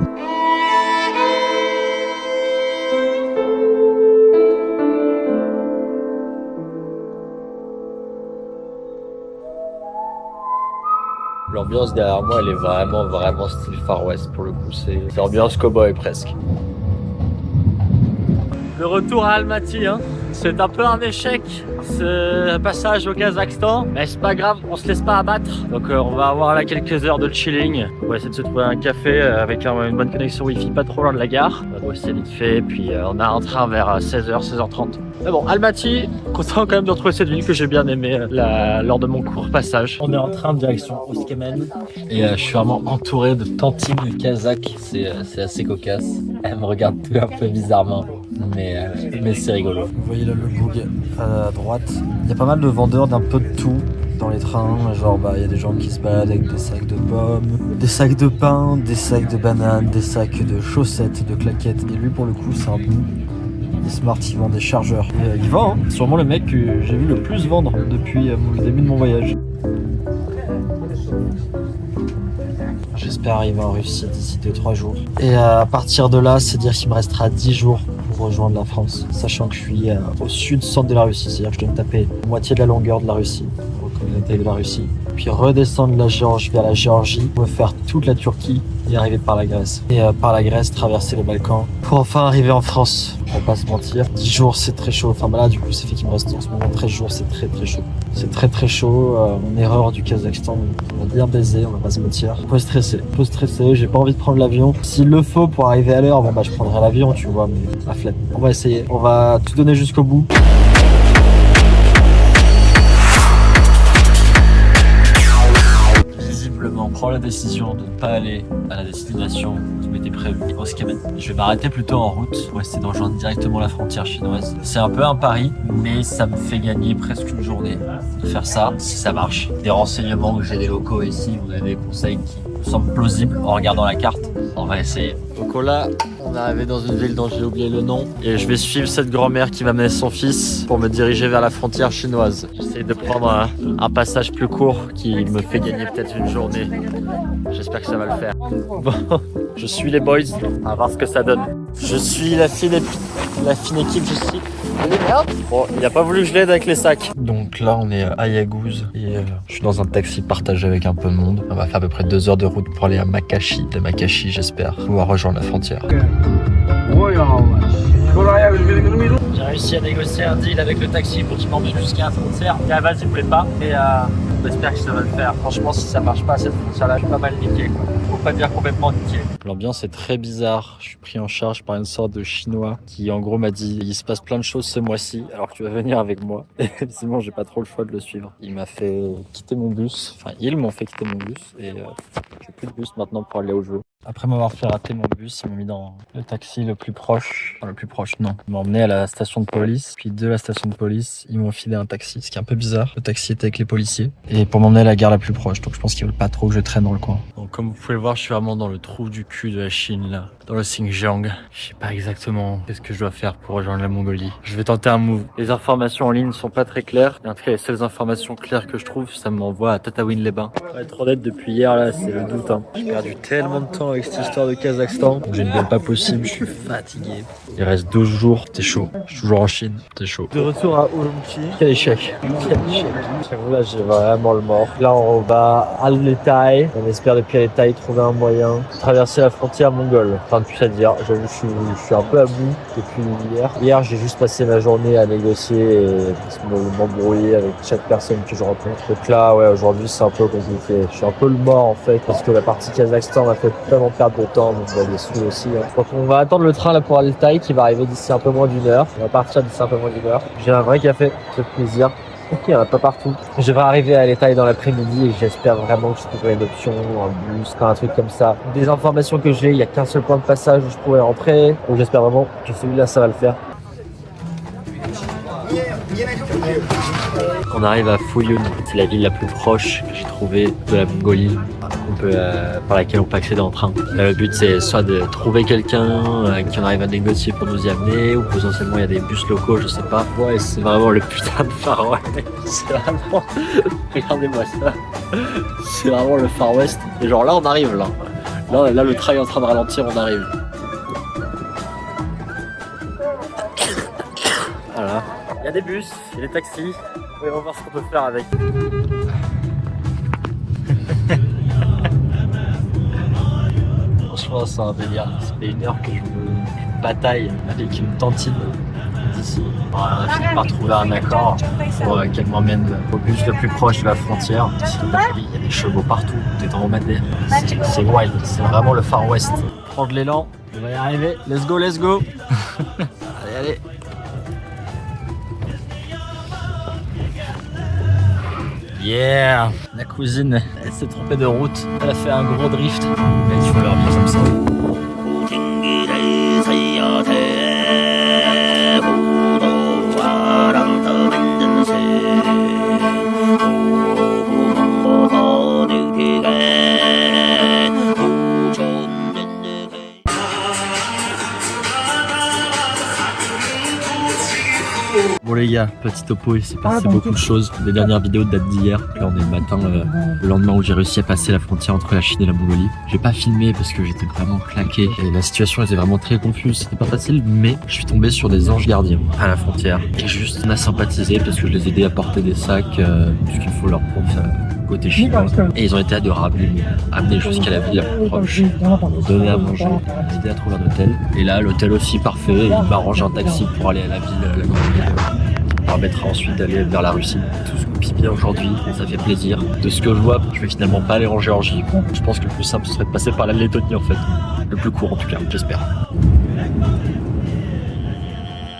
L'ambiance derrière moi, elle est vraiment style Far West pour le coup. C'est ambiance cowboy presque. Le retour à Almaty, hein. C'est un peu un échec ce passage au Kazakhstan, mais c'est pas grave, on se laisse pas abattre. Donc on va avoir là quelques heures de chilling. On va essayer de se trouver un café avec une bonne connexion wifi pas trop loin de la gare. On va bosser vite fait, puis on a un train vers 16h, 16h30. Mais bon, Almaty, content quand même de retrouver cette ville que j'ai bien aimée lors de mon court passage. On est en train de direction Oskmen et je suis vraiment entouré de tantines kazakhs, c'est assez cocasse. Elles me regardent tout un peu bizarrement, mais c'est rigolo. Vous voyez là le boug à droite. Il y a pas mal de vendeurs d'un peu de tout dans les trains. Genre il y a des gens qui se baladent avec des sacs de pommes, des sacs de pain, des sacs de bananes, des sacs de chaussettes, de claquettes. Et lui pour le coup c'est un bout. Il Smart, il vend des chargeurs. Et il vend, hein. C'est sûrement le mec que j'ai vu le plus vendre depuis le début de mon voyage. J'espère arriver en Russie d'ici 2-3 jours. Et à partir de là, c'est dire qu'il me restera 10 jours pour rejoindre la France, sachant que je suis au sud-centre de la Russie, c'est-à-dire que je dois me taper la moitié de la longueur de la Russie, la taille de la Russie, puis redescendre la Géorgie vers la Géorgie, me faire toute la Turquie et arriver par la Grèce. Et par la Grèce, traverser les Balkans pour enfin arriver en France. On va pas se mentir, 10 jours c'est très chaud, enfin là du coup ça fait qu'il me reste en ce moment 13 jours, c'est très chaud. C'est très chaud, mon erreur du Kazakhstan, on va bien baiser, on va pas se mentir. Faut stresser, j'ai pas envie de prendre l'avion. S'il le faut pour arriver à l'heure, bon bah je prendrai l'avion tu vois, mais la flemme. On va essayer, on va tout donner jusqu'au bout. Visiblement, prends la décision de ne pas aller à la destination qui m'était prévue, Oskmen. Je vais m'arrêter plutôt en route pour essayer de rejoindre directement la frontière chinoise. C'est un peu un pari, mais ça me fait gagner presque une journée de faire ça, si ça marche. Des renseignements que j'ai des locaux ici, on a des conseils qui me semblent plausibles en regardant la carte. On va essayer. Donc là, on est arrivé dans une ville dont j'ai oublié le nom et je vais suivre cette grand-mère qui va mener son fils pour me diriger vers la frontière chinoise. J'essaie de prendre un passage plus court qui me fait gagner peut-être une journée. J'espère que ça va le faire. Bon, je suis les boys, on va voir ce que ça donne. Je suis la fine équipe ici. Bon, il a pas voulu que je l'aide avec les sacs. Donc là, on est à Yaguz et je suis dans un taxi partagé avec un peu de monde. On va faire à peu près 2 heures de route pour aller à Makashi. De Makashi, j'espère pouvoir rejoindre la frontière. J'ai réussi à négocier un deal avec le taxi pour qu'il m'emmène jusqu'à la frontière. Et à la base, il voulait pas. Et j'espère que ça va le faire. Franchement, si ça marche pas, cette frontière-là, je suis pas mal niqué, quoi. Faut pas dire complètement niqué. L'ambiance est très bizarre. Je suis pris en charge par une sorte de chinois qui en gros m'a dit il se passe plein de choses ce mois-ci alors que tu vas venir avec moi. Et sinon j'ai pas trop le choix de le suivre. Il m'a fait quitter mon bus. Enfin ils m'ont fait quitter mon bus et j'ai plus de bus maintenant pour aller où je veux. Après m'avoir fait rater mon bus, ils m'ont mis dans le taxi le plus proche. Enfin le plus proche non. Ils m'ont emmené à la station de police. Puis de la station de police, ils m'ont filé un taxi. Ce qui est un peu bizarre. Le taxi était avec les policiers. Et pour m'emmener à la gare la plus proche. Donc je pense qu'ils veulent pas trop que je traîne dans le coin. Donc comme vous pouvez le voir, je suis vraiment dans le trou du cul de la Chine là. Dans le Xinjiang. Je sais pas exactement qu'est-ce que je dois faire pour rejoindre la Mongolie. Je vais tenter un move. Les informations en ligne sont pas très claires. Et en tout cas les seules informations claires que je trouve, ça m'envoie à Tataouine-les-Bains. Pour être honnête, depuis hier là, c'est le doute. J'ai perdu tellement de temps avec cette histoire de Kazakhstan. Je ne viens pas possible, je suis fatigué. Il reste 12 jours, t'es chaud. Je suis toujours en Chine, t'es chaud. De retour à Urumqi. Quel échec. Quel échec. Là j'ai vraiment le mort. Là on va à l'Étaï. On espère depuis l'Étaï trouver un moyen de traverser la frontière mongole. Enfin de plus à dire, j'avoue je suis un peu à bout depuis hier. Hier j'ai juste passé ma journée à négocier et m'embrouiller avec chaque personne que je rencontre. Donc là ouais aujourd'hui c'est un peu compliqué. Je suis un peu le mort en fait parce que la partie Kazakhstan m'a fait tellement perdre de temps, donc on va des sous aussi. Donc on va attendre le train là pour aller au Thaï qui va arriver d'ici un peu moins d'une heure. On va partir d'ici un peu moins d'une heure. J'ai un vrai café, ça fait plaisir. Ok, il n'y en a pas partout. Je vais arriver à l'État dans l'après-midi et j'espère vraiment que je trouverai une option, un bus, un truc comme ça. Des informations que j'ai, il n'y a qu'un seul point de passage où je pourrais rentrer. Donc j'espère vraiment que celui-là, ça va le faire. On arrive à Fuyun, c'est la ville la plus proche que j'ai trouvée de la Mongolie, par laquelle on peut accéder en train. Là, le but c'est soit de trouver quelqu'un qui en arrive à négocier pour nous y amener, ou potentiellement il y a des bus locaux, je sais pas. Ouais, c'est vraiment le putain de Far West. C'est vraiment... Regardez-moi ça. C'est vraiment le Far West. Et genre là on arrive là. Là le train est en train de ralentir, on arrive. Voilà. Il y a des bus, il y a des taxis. Et on va voir ce qu'on peut faire avec. Franchement, c'est un délire. Ça fait 1 heure que je me bataille avec une tantine d'ici. On a fini par trouver un accord pour qu'elle m'emmène au bus le plus proche de la frontière. Ici, il y a des chevaux partout, tout est en dromadaire. C'est wild, c'est vraiment le Far West. Prendre l'élan, on va y arriver. Let's go, let's go. Allez, allez. Yeah! La cousine, elle s'est trompée de route. Elle a fait un gros drift. Elle sur leur vie comme ça. Bon les gars, petit topo, il s'est passé beaucoup de choses. Les dernières vidéos datent d'hier. Là on est le matin, le lendemain où j'ai réussi à passer la frontière entre la Chine et la Mongolie. J'ai pas filmé parce que j'étais vraiment claqué et la situation était vraiment très confuse. C'était pas facile, mais je suis tombé sur des anges gardiens à la frontière. Et juste on a sympathisé parce que je les ai aidés à porter des sacs, tout ce qu'il faut leur pour côté chinois. Et ils ont été adorables, ils m'ont amené jusqu'à la ville la plus proche, ils m'ont donné à manger, ils m'ont aidé à trouver un hôtel. Et là l'hôtel aussi parfait, il m'arrange un taxi pour aller à la ville, la grande ville. Permettra ensuite d'aller vers la Russie. Tout se goupille bien aujourd'hui, ça fait plaisir. De ce que je vois, je vais finalement pas aller en Géorgie. Je pense que le plus simple ce serait de passer par la Lettonie en fait. Le plus court en tout cas, j'espère.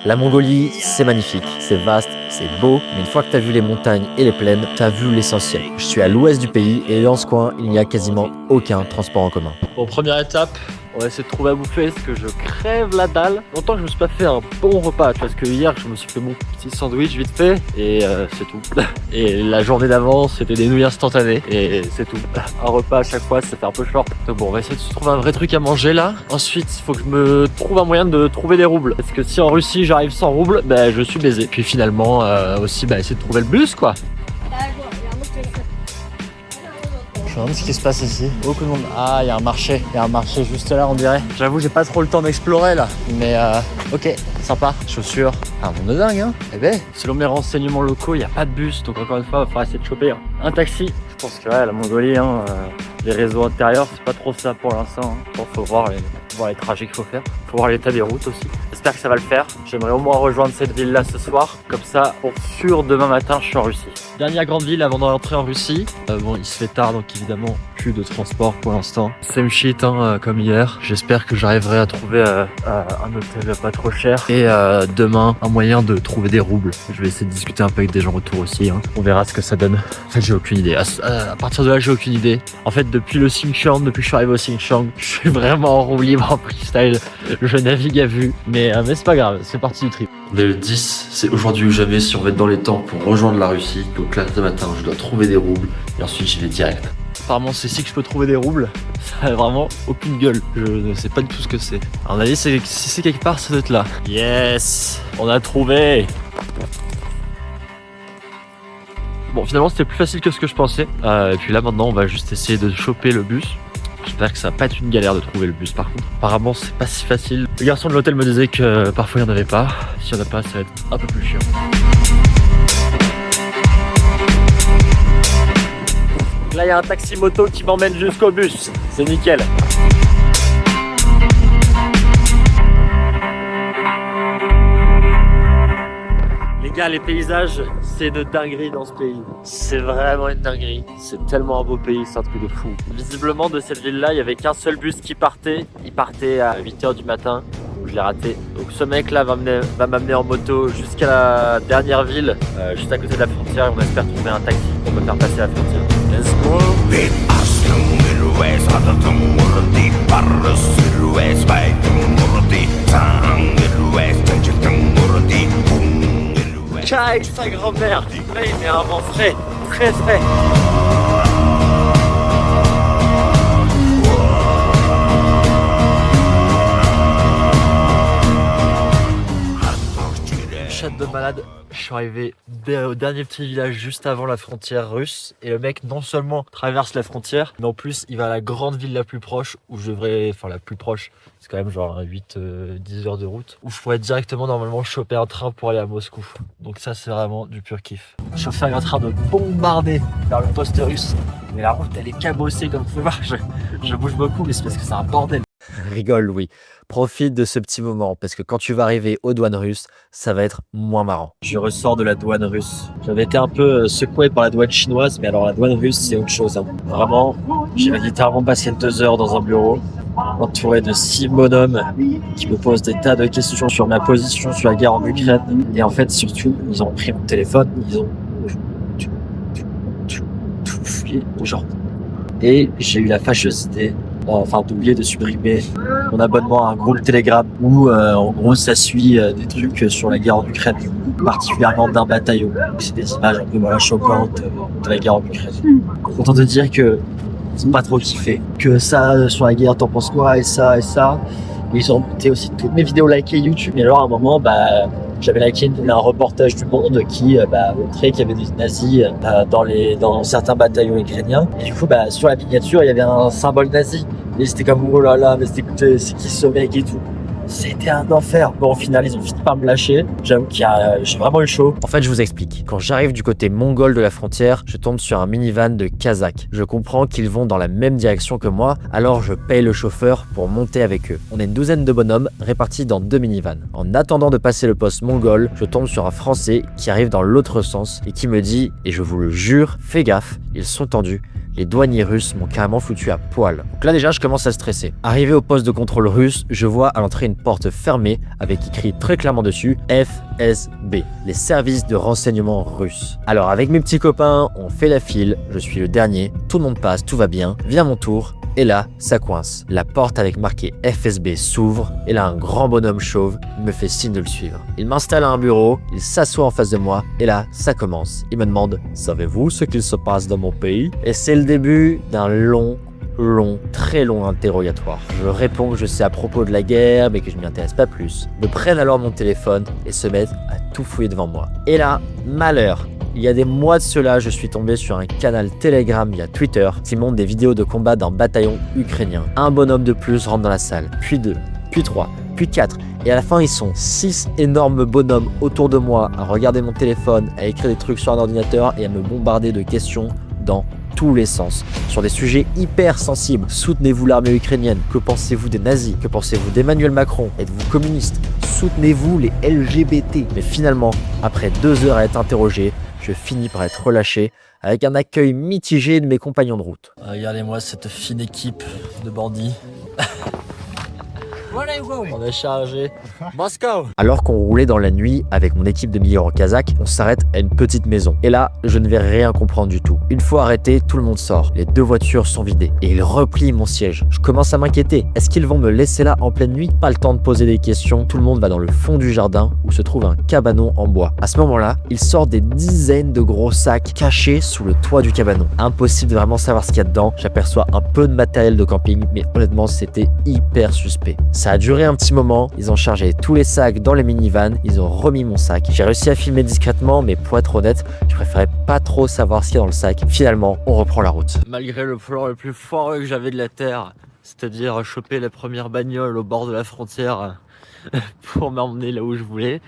La Mongolie, c'est magnifique, c'est vaste, c'est beau, mais une fois que tu as vu les montagnes et les plaines, tu as vu l'essentiel. Je suis à l'ouest du pays et dans ce coin, il n'y a quasiment aucun transport en commun. Bon, première étape, on va essayer de trouver à bouffer parce que je crève la dalle. Longtemps que je me suis pas fait un bon repas, parce que hier je me suis fait mon petit sandwich vite fait et c'est tout. Et la journée d'avant c'était des nouilles instantanées et c'est tout. Un repas à chaque fois ça fait un peu short. Donc bon, on va essayer de se trouver un vrai truc à manger là. Ensuite il faut que je me trouve un moyen de trouver des roubles. Parce que si en Russie j'arrive sans roubles, bah je suis baisé. Puis finalement aussi essayer de trouver le bus quoi. Je me demande ce qui se passe ici. Beaucoup de monde. Ah, il y a un marché. Il y a un marché juste là, on dirait. J'avoue, j'ai pas trop le temps d'explorer là. Mais ok, sympa. Chaussures. Un monde de dingue, hein. Eh ben, selon mes renseignements locaux, il n'y a pas de bus. Donc encore une fois, il va falloir essayer de choper un taxi. Je pense que ouais, la Mongolie, les réseaux intérieurs, c'est pas trop ça pour l'instant. Bon, faut voir les trajets qu'il faut faire. Faut voir l'état des routes aussi. J'espère que ça va le faire. J'aimerais au moins rejoindre cette ville là ce soir. Comme ça, pour sûr, demain matin, je suis en Russie. Dernière grande ville avant de rentrer en Russie. Bon, il se fait tard, donc évidemment, plus de transport pour l'instant. Same shit, hein, comme hier. J'espère que j'arriverai à trouver un hôtel pas trop cher. Et demain, un moyen de trouver des roubles. Je vais essayer de discuter un peu avec des gens autour aussi. Hein. On verra ce que ça donne. En fait, j'ai aucune idée. À partir de là, j'ai aucune idée. En fait, depuis le Xinjiang, depuis que je suis arrivé au Xinjiang, je suis vraiment en roue libre, en freestyle. Je navigue à vue. Mais c'est pas grave, c'est parti du trip. On est le 10, c'est aujourd'hui ou jamais si on va être dans les temps pour rejoindre la Russie. Donc là, ce matin, je dois trouver des roubles et ensuite j'y vais direct. Apparemment, c'est ici que je peux trouver des roubles. Ça a vraiment aucune gueule. Je ne sais pas du tout ce que c'est. À mon avis, si c'est quelque part, ça doit être là. Yes, on a trouvé. Bon, finalement, c'était plus facile que ce que je pensais. Et puis là, maintenant, on va juste essayer de choper le bus. J'espère que ça va pas être une galère de trouver le bus par contre. Apparemment c'est pas si facile. Le garçon de l'hôtel me disait que parfois il n'y en avait pas. S'il n'y en a pas, ça va être un peu plus chiant. Là il y a un taxi moto qui m'emmène jusqu'au bus. C'est nickel. Les gars, les paysages, c'est de dinguerie dans ce pays. C'est vraiment une dinguerie. C'est tellement un beau pays, c'est un truc de fou. Visiblement, de cette ville-là, il n'y avait qu'un seul bus qui partait. Il partait à 8h du matin. Donc je l'ai raté. Donc ce mec-là va m'amener en moto jusqu'à la dernière ville, juste à côté de la frontière. Et on espère trouver un taxi pour me faire passer la frontière. Let's go! Avec sa grand-mère, là il met un vent frais, très frais. Chat de malade, je suis arrivé au dernier petit village juste avant la frontière russe et le mec non seulement traverse la frontière mais en plus il va à la grande ville la plus proche où je devrais, enfin la plus proche, c'est quand même genre 8-10 heures de route où je pourrais directement normalement choper un train pour aller à Moscou. Donc ça c'est vraiment du pur kiff. Le chauffeur est en train de bombarder vers le poste russe mais la route elle est cabossée comme vous pouvez voir, je bouge beaucoup mais c'est parce que c'est un bordel. Rigole Louis, profite de ce petit moment parce que quand tu vas arriver aux douanes russes, ça va être moins marrant. Je ressors de la douane russe. J'avais été un peu secoué par la douane chinoise, mais alors la douane russe c'est autre chose. Hein. Vraiment, j'ai littéralement passé 2 heures dans un bureau, entouré de 6 bonhommes qui me posent des tas de questions sur ma position sur la guerre en Ukraine. Et en fait, surtout, ils ont pris mon téléphone, ils ont tout fouillé, genre. Et j'ai eu la fâcheuse idée d'oublier de supprimer mon abonnement à un groupe Telegram où en gros ça suit des trucs sur la guerre en Ukraine, particulièrement d'un bataillon. C'est des images un peu choquantes de la guerre en Ukraine. Content de dire que ils ont pas trop kiffé. Que ça, sur la guerre, t'en penses quoi, et ça, et ça. Ils ont noté aussi toutes mes vidéos likées YouTube. Et alors à un moment, j'avais liké un reportage du Monde qui montrait qu'il y avait des nazis dans certains bataillons ukrainiens. Et du coup, sur la miniature, il y avait un symbole nazi. Et c'était comme, oh là là, mais c'est qui ce mec et tout. C'était un enfer. Bon, au final, ils ont fini par me lâcher. J'avoue qu'il y a, j'ai vraiment eu chaud. En fait, je vous explique. Quand j'arrive du côté mongol de la frontière, je tombe sur un minivan de Kazakhs. Je comprends qu'ils vont dans la même direction que moi, alors je paye le chauffeur pour monter avec eux. On est une douzaine de bonhommes répartis dans 2 minivans. En attendant de passer le poste mongol, je tombe sur un Français qui arrive dans l'autre sens et qui me dit, et je vous le jure, fais gaffe, ils sont tendus. Les douaniers russes m'ont carrément foutu à poil. Donc là déjà, je commence à stresser. Arrivé au poste de contrôle russe, je vois à l'entrée une porte fermée avec écrit très clairement dessus FSB, les services de renseignement russes. Alors avec mes petits copains, on fait la file, je suis le dernier, tout le monde passe, tout va bien, vient mon tour. Et là, ça coince. La porte avec marqué FSB s'ouvre et là, un grand bonhomme chauve me fait signe de le suivre. Il m'installe à un bureau, il s'assoit en face de moi et là, ça commence. Il me demande « Savez-vous ce qu'il se passe dans mon pays ?» Et c'est le début d'un très long interrogatoire. Je réponds que je sais à propos de la guerre, mais que je ne m'y intéresse pas plus. Ils me prennent alors mon téléphone et se mettent à tout fouiller devant moi. Et là, malheur. Il y a des mois de cela, je suis tombé sur un canal Telegram via Twitter qui montre des vidéos de combat d'un bataillon ukrainien. Un bonhomme de plus rentre dans la salle, puis 2, puis 3, puis 4. Et à la fin, ils sont 6 énormes bonhommes autour de moi à regarder mon téléphone, à écrire des trucs sur un ordinateur et à me bombarder de questions dans tous les sens, sur des sujets hyper sensibles. Soutenez-vous l'armée ukrainienne? Que pensez-vous des nazis? Que pensez-vous d'Emmanuel Macron? Êtes-vous communiste? Soutenez-vous les LGBT? Mais finalement, après 2 heures à être interrogé, je finis par être relâché avec un accueil mitigé de mes compagnons de route. Regardez-moi cette fine équipe de bandits. Where are you going? On est chargé. Moscow. Alors qu'on roulait dans la nuit avec mon équipe de migrants kazakhs, on s'arrête à une petite maison. Et là, je ne vais rien comprendre du tout. Une fois arrêté, tout le monde sort. Les 2 voitures sont vidées. Et ils replient mon siège. Je commence à m'inquiéter. Est-ce qu'ils vont me laisser là en pleine nuit? Pas le temps de poser des questions. Tout le monde va dans le fond du jardin où se trouve un cabanon en bois. À ce moment-là, il sort des dizaines de gros sacs cachés sous le toit du cabanon. Impossible de vraiment savoir ce qu'il y a dedans. J'aperçois un peu de matériel de camping, mais honnêtement, c'était hyper suspect. Ça a duré un petit moment, ils ont chargé tous les sacs dans les minivans, ils ont remis mon sac. J'ai réussi à filmer discrètement, mais pour être honnête, je préférais pas trop savoir ce qu'il y a dans le sac. Finalement, on reprend la route. Malgré le plan le plus foireux que j'avais de la Terre, c'est-à-dire choper la première bagnole au bord de la frontière pour m'emmener là où je voulais,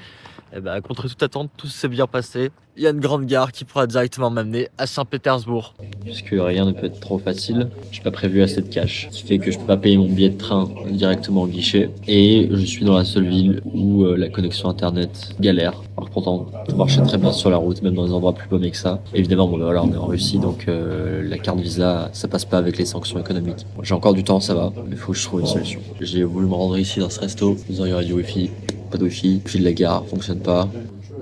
et ben, contre toute attente, tout s'est bien passé. Il y a une grande gare qui pourra directement m'amener à Saint-Pétersbourg. Puisque rien ne peut être trop facile, j'ai pas prévu assez de cash, ce qui fait que je peux pas payer mon billet de train directement au guichet. Et je suis dans la seule ville où la connexion internet galère. Alors pourtant, ça marchait très bien sur la route, même dans des endroits plus paumés que ça. Évidemment, bon, ben voilà, on est en Russie, donc la carte Visa, ça passe pas avec les sanctions économiques. Bon, j'ai encore du temps, ça va, mais il faut que je trouve une solution. J'ai voulu me rendre ici dans ce resto, il y aurait du wifi, pas de wifi, le fil de la gare fonctionne pas.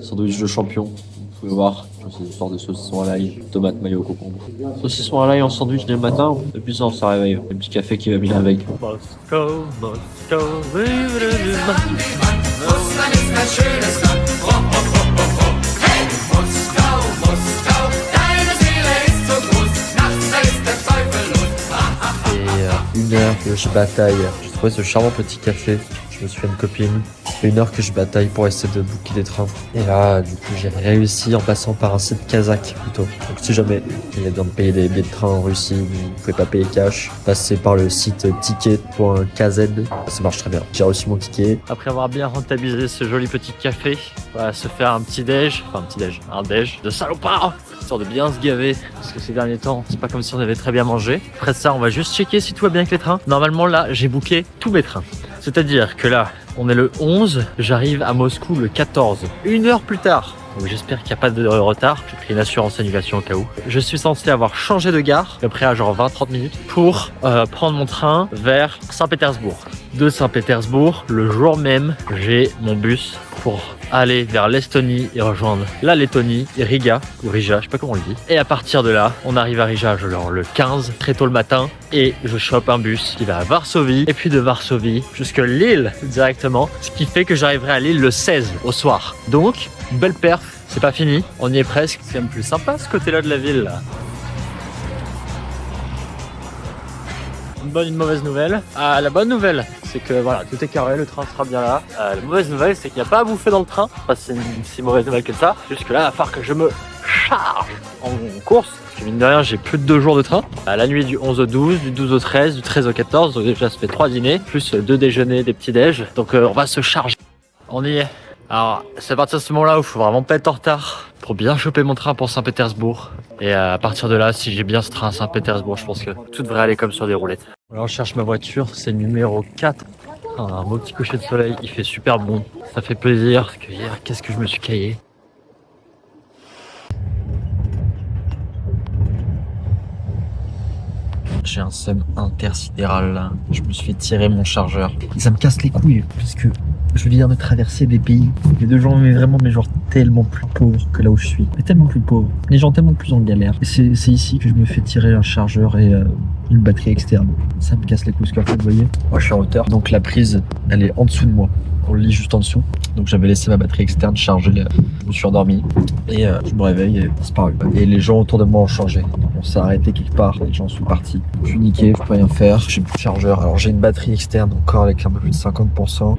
Sandwich de champion. Vous pouvez voir, c'est une sorte de saucisson à l'ail, tomate, mayo, concombre. Saucisson à l'ail en sandwich dès le matin, et puis ça, on se réveille. Un petit café qui va bien avec. Moscow, Moscow, Et 1 heure que je bataille. J'ai trouvé ce charmant petit café. Je me suis fait une copine. Ça fait 1 heure que je bataille pour essayer de booker des trains. Et là, du coup, j'ai réussi en passant par un site kazakh plutôt. Donc si jamais il y a besoin de payer des billets de train en Russie, vous pouvez pas payer cash, passez par le site ticket.kz. Ça marche très bien. J'ai reçu mon ticket. Après avoir bien rentabilisé ce joli petit café, on va se faire un petit déj, un déj de salopard, histoire de bien se gaver, parce que ces derniers temps, c'est pas comme si on avait très bien mangé. Après ça, on va juste checker si tout va bien avec les trains. Normalement, là, j'ai booké tous mes trains. C'est-à-dire que là, on est le 11, j'arrive à Moscou le 14. 1 heure plus tard. Donc j'espère qu'il n'y a pas de retard. J'ai pris une assurance annulation au cas où. Je suis censé avoir changé de gare, après à genre 20-30 minutes, pour prendre mon train vers Saint-Pétersbourg. De Saint-Pétersbourg, le jour même, j'ai mon bus pour aller vers l'Estonie et rejoindre la Lettonie et Riga, ou Riga, je sais pas comment on le dit. Et à partir de là, on arrive à Riga genre le 15, très tôt le matin, et je chope un bus qui va à Varsovie, et puis de Varsovie jusque Lille directement, ce qui fait que j'arriverai à Lille le 16 au soir. Donc, belle perf, c'est pas fini, on y est presque. C'est quand même plus sympa ce côté-là de la ville là. Une bonne, une mauvaise nouvelle. La bonne nouvelle, c'est que voilà, tout est carré, le train sera bien là. La mauvaise nouvelle, c'est qu'il n'y a pas à bouffer dans le train. Enfin, c'est une si mauvaise nouvelle que ça. Jusque là, il va falloir que je me charge en course. Parce que mine de rien, j'ai plus de 2 jours de train. La nuit du 11 au 12, du 12 au 13, du 13 au 14. Donc déjà, ça fait 3 dîners, plus 2 déjeuners, des petits déj. Donc on va se charger. On y est. Alors, c'est à partir de ce moment-là où il faut vraiment pas être en retard pour bien choper mon train pour Saint-Pétersbourg. Et à partir de là, si j'ai bien ce train à Saint-Pétersbourg, je pense que tout devrait aller comme sur des roulettes. Alors, je cherche ma voiture, c'est le numéro 4. Un beau petit coucher de soleil, il fait super bon. Ça fait plaisir, parce que hier, qu'est-ce que je me suis caillé. J'ai un seum intersidéral là. Je me suis fait tirer mon chargeur. Et ça me casse les couilles, puisque je viens de traverser des pays. Il y a des gens, mais vraiment, mais genre tellement plus pauvres que là où je suis. Mais tellement plus pauvres. Les gens tellement plus en galère. Et c'est ici que je me fais tirer un chargeur et une batterie externe. Ça me casse les couilles, parce qu'en fait, vous voyez, moi je suis en hauteur. Donc la prise, elle est en dessous de moi. On le lit juste en dessous. Donc j'avais laissé ma batterie externe charger. Je me suis endormi. Et je me réveille et disparu. Et les gens autour de moi ont changé. Donc on s'est arrêté quelque part. Les gens sont partis. Je suis niqué, je peux rien faire. J'ai plus de chargeur. Alors j'ai une batterie externe encore avec un peu plus de 50%.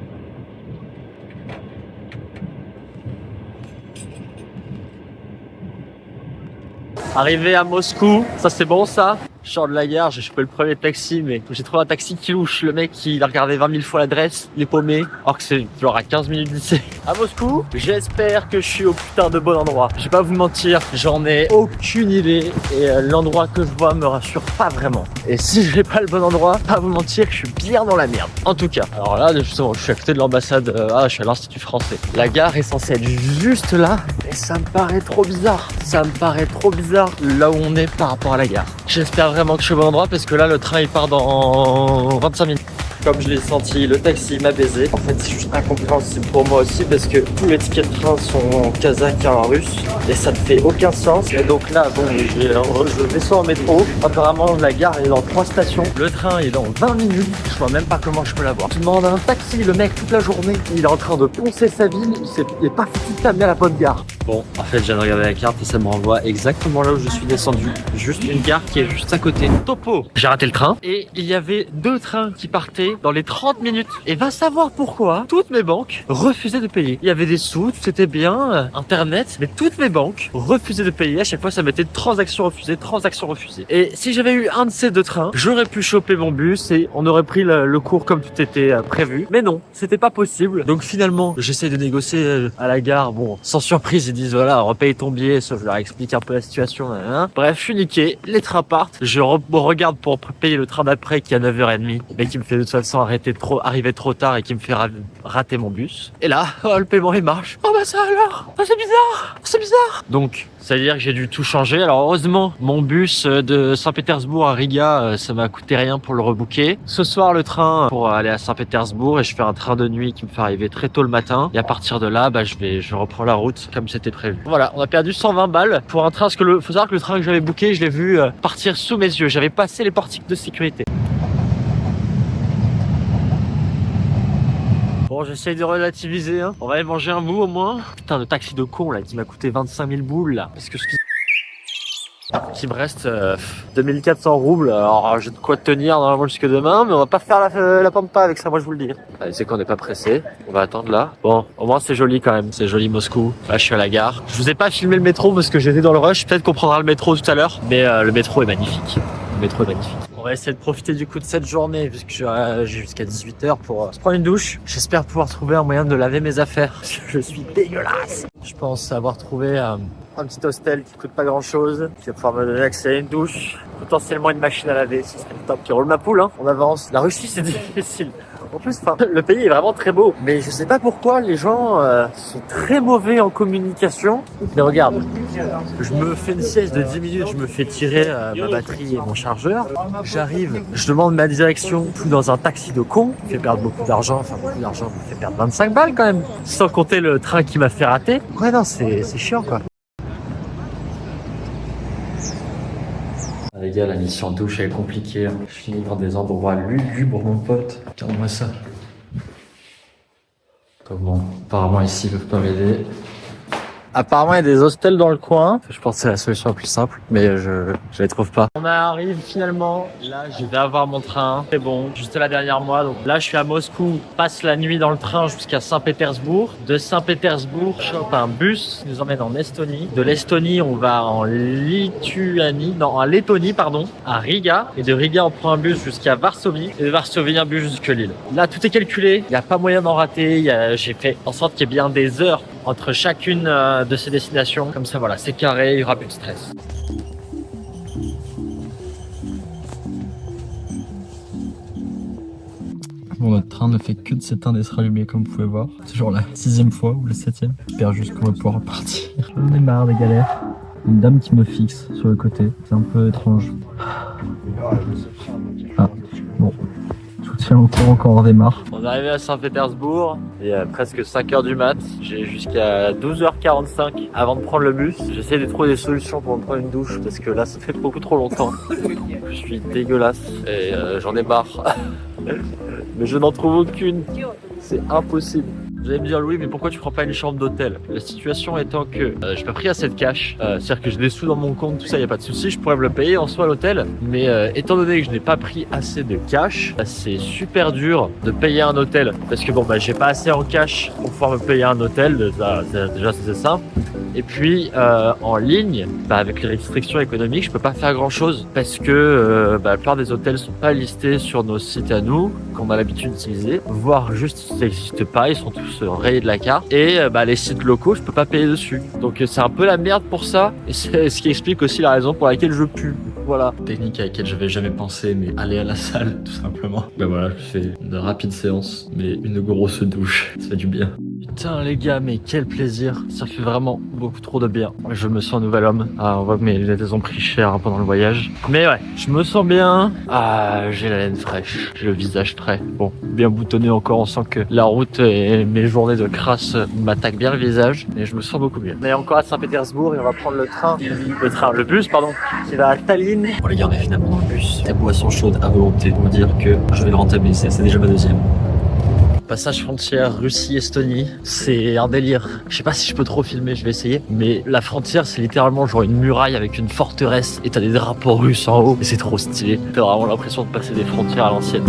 Arrivé à Moscou, ça c'est bon ça. Je sors de la gare, j'ai chopé le premier taxi, mais j'ai trouvé un taxi qui louche. Le mec, il a regardé 20 000 fois l'adresse, il est paumé, alors que c'est genre à 15 minutes d'ici. À Moscou, j'espère que je suis au putain de bon endroit. Je vais pas vous mentir, j'en ai aucune idée et l'endroit que je vois me rassure pas vraiment. Et si j'ai pas le bon endroit, pas vous mentir, je suis bien dans la merde. En tout cas, alors là, justement, je suis à côté de l'ambassade, je suis à l'Institut français. La gare est censée être juste là, et ça me paraît trop bizarre. Ça me paraît trop bizarre là où on est par rapport à la gare. J'espère vraiment que je suis au bon endroit parce que là, le train il part dans 25 minutes. Comme je l'ai senti, le taxi m'a baisé. En fait, c'est juste incompréhensible pour moi aussi parce que tous les tickets de train sont en kazakh et en russe et ça ne fait aucun sens. Et donc là, bon, je descends en métro. Apparemment, la gare est dans 3 stations. Le train est dans 20 minutes. Je vois même pas comment je peux l'avoir. Je demande un taxi, le mec, toute la journée, il est en train de poncer sa ville. Il est pas foutu de t'amener à la bonne gare. Bon, en fait, je viens de regarder la carte et ça me renvoie exactement là où je suis descendu. Juste une gare qui est juste à côté. Topo. J'ai raté le train et il y avait 2 trains qui partaient dans les 30 minutes. Et va savoir pourquoi toutes mes banques refusaient de payer. Il y avait des sous, tout était bien, internet, mais toutes mes banques refusaient de payer. À chaque fois, ça mettait transaction refusée, transaction refusée. Et si j'avais eu un de ces 2 trains, j'aurais pu choper mon bus et on aurait pris le cours comme tout était prévu. Mais non, c'était pas possible. Donc finalement, j'essaie de négocier à la gare. Bon, sans surprise, ils disent voilà, repaye ton billet, sauf je leur explique un peu la situation. Bref, je suis niqué, les trains partent. Je regarde pour payer le train d'après qui est à 9h30, mais qui me fait de toute façon arriver trop tard et qui me fait rater mon bus. Et là, le paiement il marche. Oh bah ça alors, c'est bizarre, c'est bizarre. Donc, ça veut dire que j'ai dû tout changer. Alors heureusement, mon bus de Saint-Pétersbourg à Riga, ça m'a coûté rien pour le rebooker. Ce soir, le train pour aller à Saint-Pétersbourg et je fais un train de nuit qui me fait arriver très tôt le matin. Et à partir de là, je reprends la route comme c'était prévu. Voilà, on a perdu 120 balles pour un train. Parce que faut savoir que le train que j'avais booké, je l'ai vu partir sous mes yeux. J'avais passé les portiques de sécurité. Bon, j'essaye de relativiser, hein. On va aller manger un bout au moins. Putain de taxi de con là qui m'a coûté 25 000 boules là. Parce que il me reste 2400 roubles. Alors j'ai de quoi tenir normalement jusque demain, mais on va pas faire la pampa avec ça, moi je vous le dis. Allez, c'est qu'on n'est pas pressé. On va attendre là. Bon, au moins c'est joli quand même. C'est joli Moscou. Là je suis à la gare. Je vous ai pas filmé le métro parce que j'étais dans le rush. Peut-être qu'on prendra le métro tout à l'heure. Mais le métro est magnifique. Le métro est magnifique. On va essayer de profiter du coup de cette journée puisque j'ai jusqu'à 18h pour se prendre une douche. J'espère pouvoir trouver un moyen de laver mes affaires. Je suis dégueulasse. Je pense avoir trouvé un petit hostel qui coûte pas grand chose, qui va pouvoir me donner accès à une douche, potentiellement une machine à laver, ce serait le top. Qui roule ma poule, hein. On avance. La Russie c'est difficile. En plus, le pays est vraiment très beau, mais je sais pas pourquoi les gens sont très mauvais en communication. Mais regarde, je me fais une sieste de 10 minutes, je me fais tirer ma batterie et mon chargeur. J'arrive, je demande ma direction, tout dans un taxi de con, qui fait perdre beaucoup d'argent, me fait perdre 25 balles quand même, sans compter le train qui m'a fait rater. Ouais non, c'est chiant quoi. Les gars, la mission douche elle est compliquée. Je finis dans des endroits lugubres, mon pote. Regarde-moi ça. Donc bon, apparemment ici ils peuvent pas m'aider. Apparemment il y a des hostels dans le coin. Je pense que c'est la solution la plus simple, mais je les trouve pas. On arrive finalement. Là je vais avoir mon train. C'est bon, juste la dernière mois. Donc là je suis à Moscou. Passe la nuit dans le train jusqu'à Saint-Pétersbourg. De Saint-Pétersbourg, je chope un bus qui nous emmène en Estonie. De l'Estonie on va en Lettonie pardon, à Riga. Et de Riga on prend un bus jusqu'à Varsovie. Et de Varsovie un bus jusqu'à Lille. Là tout est calculé. Il n'y a pas moyen d'en rater. J'ai fait en sorte qu'il y ait bien des heures entre chacune de ces destinations. Comme ça, voilà, c'est carré, il n'y aura plus de stress. Bon, notre train ne fait que de s'éteindre et se rallumer, comme vous pouvez voir. C'est genre la 6e fois ou la 7e. J'espère juste qu'on va pouvoir repartir. J'en ai marre des galères. Une dame qui me fixe sur le côté. C'est un peu étrange. Ah, bon. Tiens, encore on redémarre. On est arrivé à Saint-Pétersbourg, il est presque 5h du mat. J'ai jusqu'à 12h45 avant de prendre le bus. J'essaie de trouver des solutions pour me prendre une douche parce que là ça fait beaucoup trop longtemps. Je suis dégueulasse et j'en ai marre. Mais je n'en trouve aucune. C'est impossible. Vous allez me dire Louis, mais pourquoi tu prends pas une chambre d'hôtel? La situation étant que j'ai pas pris assez de cash, c'est-à-dire que j'ai des sous dans mon compte, tout ça, y a pas de souci, je pourrais me le payer en soi l'hôtel, mais étant donné que je n'ai pas pris assez de cash, c'est super dur de payer un hôtel, parce que bon bah j'ai pas assez en cash pour pouvoir me payer un hôtel, déjà c'est simple. Et puis en ligne, avec les restrictions économiques, je peux pas faire grand chose parce que la plupart des hôtels sont pas listés sur nos sites à nous qu'on a l'habitude d'utiliser, voire juste ça n'existe pas, ils sont tous rayés de la carte. Et les sites locaux, je peux pas payer dessus. Donc c'est un peu la merde pour ça. Et c'est ce qui explique aussi la raison pour laquelle je pue. Voilà. Technique à laquelle j'avais jamais pensé, mais aller à la salle, tout simplement. Voilà, je fais une rapide séance, mais une grosse douche. Ça fait du bien. Putain les gars, mais quel plaisir. Ça fait vraiment beaucoup trop de bien. Je me sens un nouvel homme. On voit que mes lunettes ont pris cher pendant le voyage. Mais ouais, je me sens bien. J'ai la laine fraîche. J'ai le visage frais. Bon, bien boutonné encore. On sent que la route et mes journées de crasse m'attaquent bien le visage. Mais je me sens beaucoup mieux. On est encore à Saint-Pétersbourg et on va prendre le bus, qui va à Tallinn. Bon les gars, on est finalement dans le bus. La boisson chaude à volonté. Pour dire que je vais le rentabiliser. C'est déjà ma deuxième. Passage frontière Russie-Estonie, c'est un délire. Je sais pas si je peux trop filmer, je vais essayer. Mais la frontière, c'est littéralement genre une muraille avec une forteresse et t'as des drapeaux russes en haut. Et c'est trop stylé. T'as vraiment l'impression de passer des frontières à l'ancienne.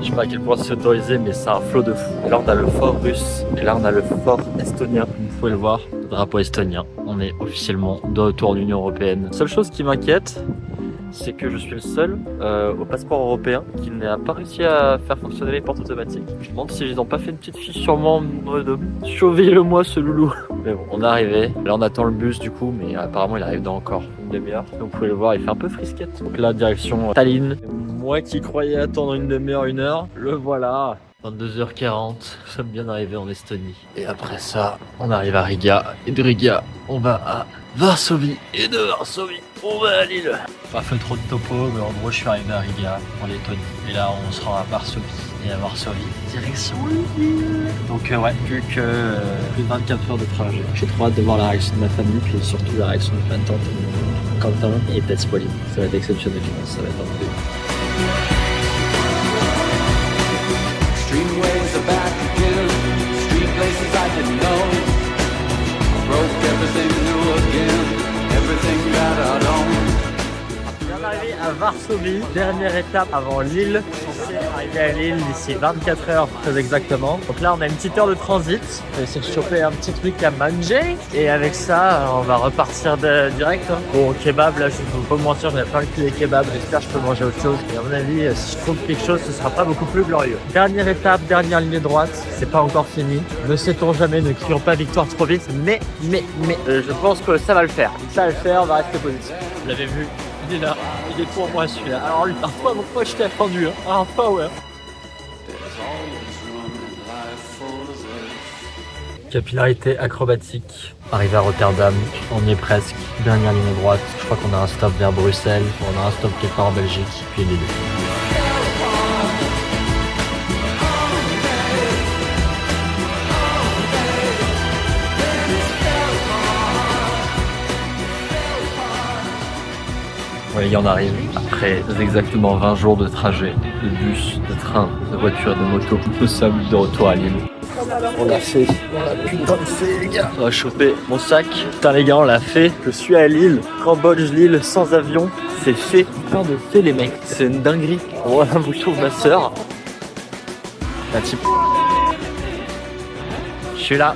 Je sais pas à quel point c'est autorisé, mais c'est un flot de fou. Et là, on a le fort russe et là, on a le fort estonien. Vous pouvez le voir, le drapeau estonien. On est officiellement de retour en Union Européenne. Seule chose qui m'inquiète, c'est que je suis le seul au passeport européen qui n'a pas réussi à faire fonctionner les portes automatiques. Je me demande si ils n'ont pas fait une petite fiche sur moi en mode surveille-le-moi ce loulou. Mais bon, on est arrivé. Là, on attend le bus du coup, mais apparemment il arrive dans encore une demi-heure. Donc vous pouvez le voir, il fait un peu frisquette. Donc là, direction Tallinn. Moi qui croyais attendre une demi-heure, une heure, le voilà. 22h40, nous sommes bien arrivés en Estonie. Et après ça, on arrive à Riga. Et de Riga, on va à Varsovie. Et de Varsovie, on va à Lille. Pas fait trop de topo, mais en gros, je suis arrivé à Riga, en Lettonie. Et là, on se rend à Varsovie. Et à Varsovie, direction Lille. Donc ouais, plus de 24 heures de trajet. J'ai trop hâte de voir la réaction de ma famille, puis surtout la réaction de ma tante, Quentin et peut-être Pauline. Ça va être exceptionnel, je pense. Ça va être un peu... Street waves are back again, street places I didn't know. I broke everything new again, everything that I'd owned. On est arrivé à Varsovie, dernière étape avant Lille. Censé arriver à Lille d'ici 24 heures très exactement. Donc là on a une petite heure de transit. On va essayer de choper un petit truc à manger. Et avec ça on va repartir direct. Bon kebab là je ne peux pas me mentir, j'avais pas le cul des kebabs. J'espère que je peux manger autre chose. Et à mon avis si je trouve quelque chose ce sera pas beaucoup plus glorieux. Dernière étape, dernière ligne droite. C'est pas encore fini. Ne sait-on jamais, ne crions pas victoire trop vite. Mais je pense que ça va le faire. Ça va le faire, on va rester positif. Vous l'avez vu. Il est là, il est pour moi celui-là. Alors lui, parfois, pourquoi je t'ai attendu hein. Alors pas ouais. Capillarité acrobatique. Arrivé à Rotterdam, on y est presque. Dernière ligne droite. Je crois qu'on a un stop vers Bruxelles. On a un stop quelque part en Belgique. Puis Lille. Ouais, il y en arrive. Après exactement 20 jours de trajet, de bus, de train, de voiture, de moto, nous sommes de retour à Lille. On l'a fait, on l'a putain de fait les gars. On va choper mon sac. Putain les gars, on l'a fait. Je suis à Lille, Cambodge, Lille, sans avion. C'est fait. Putain de fait les mecs. C'est une dinguerie. Voilà, vous trouve ma soeur. La type. Je suis là.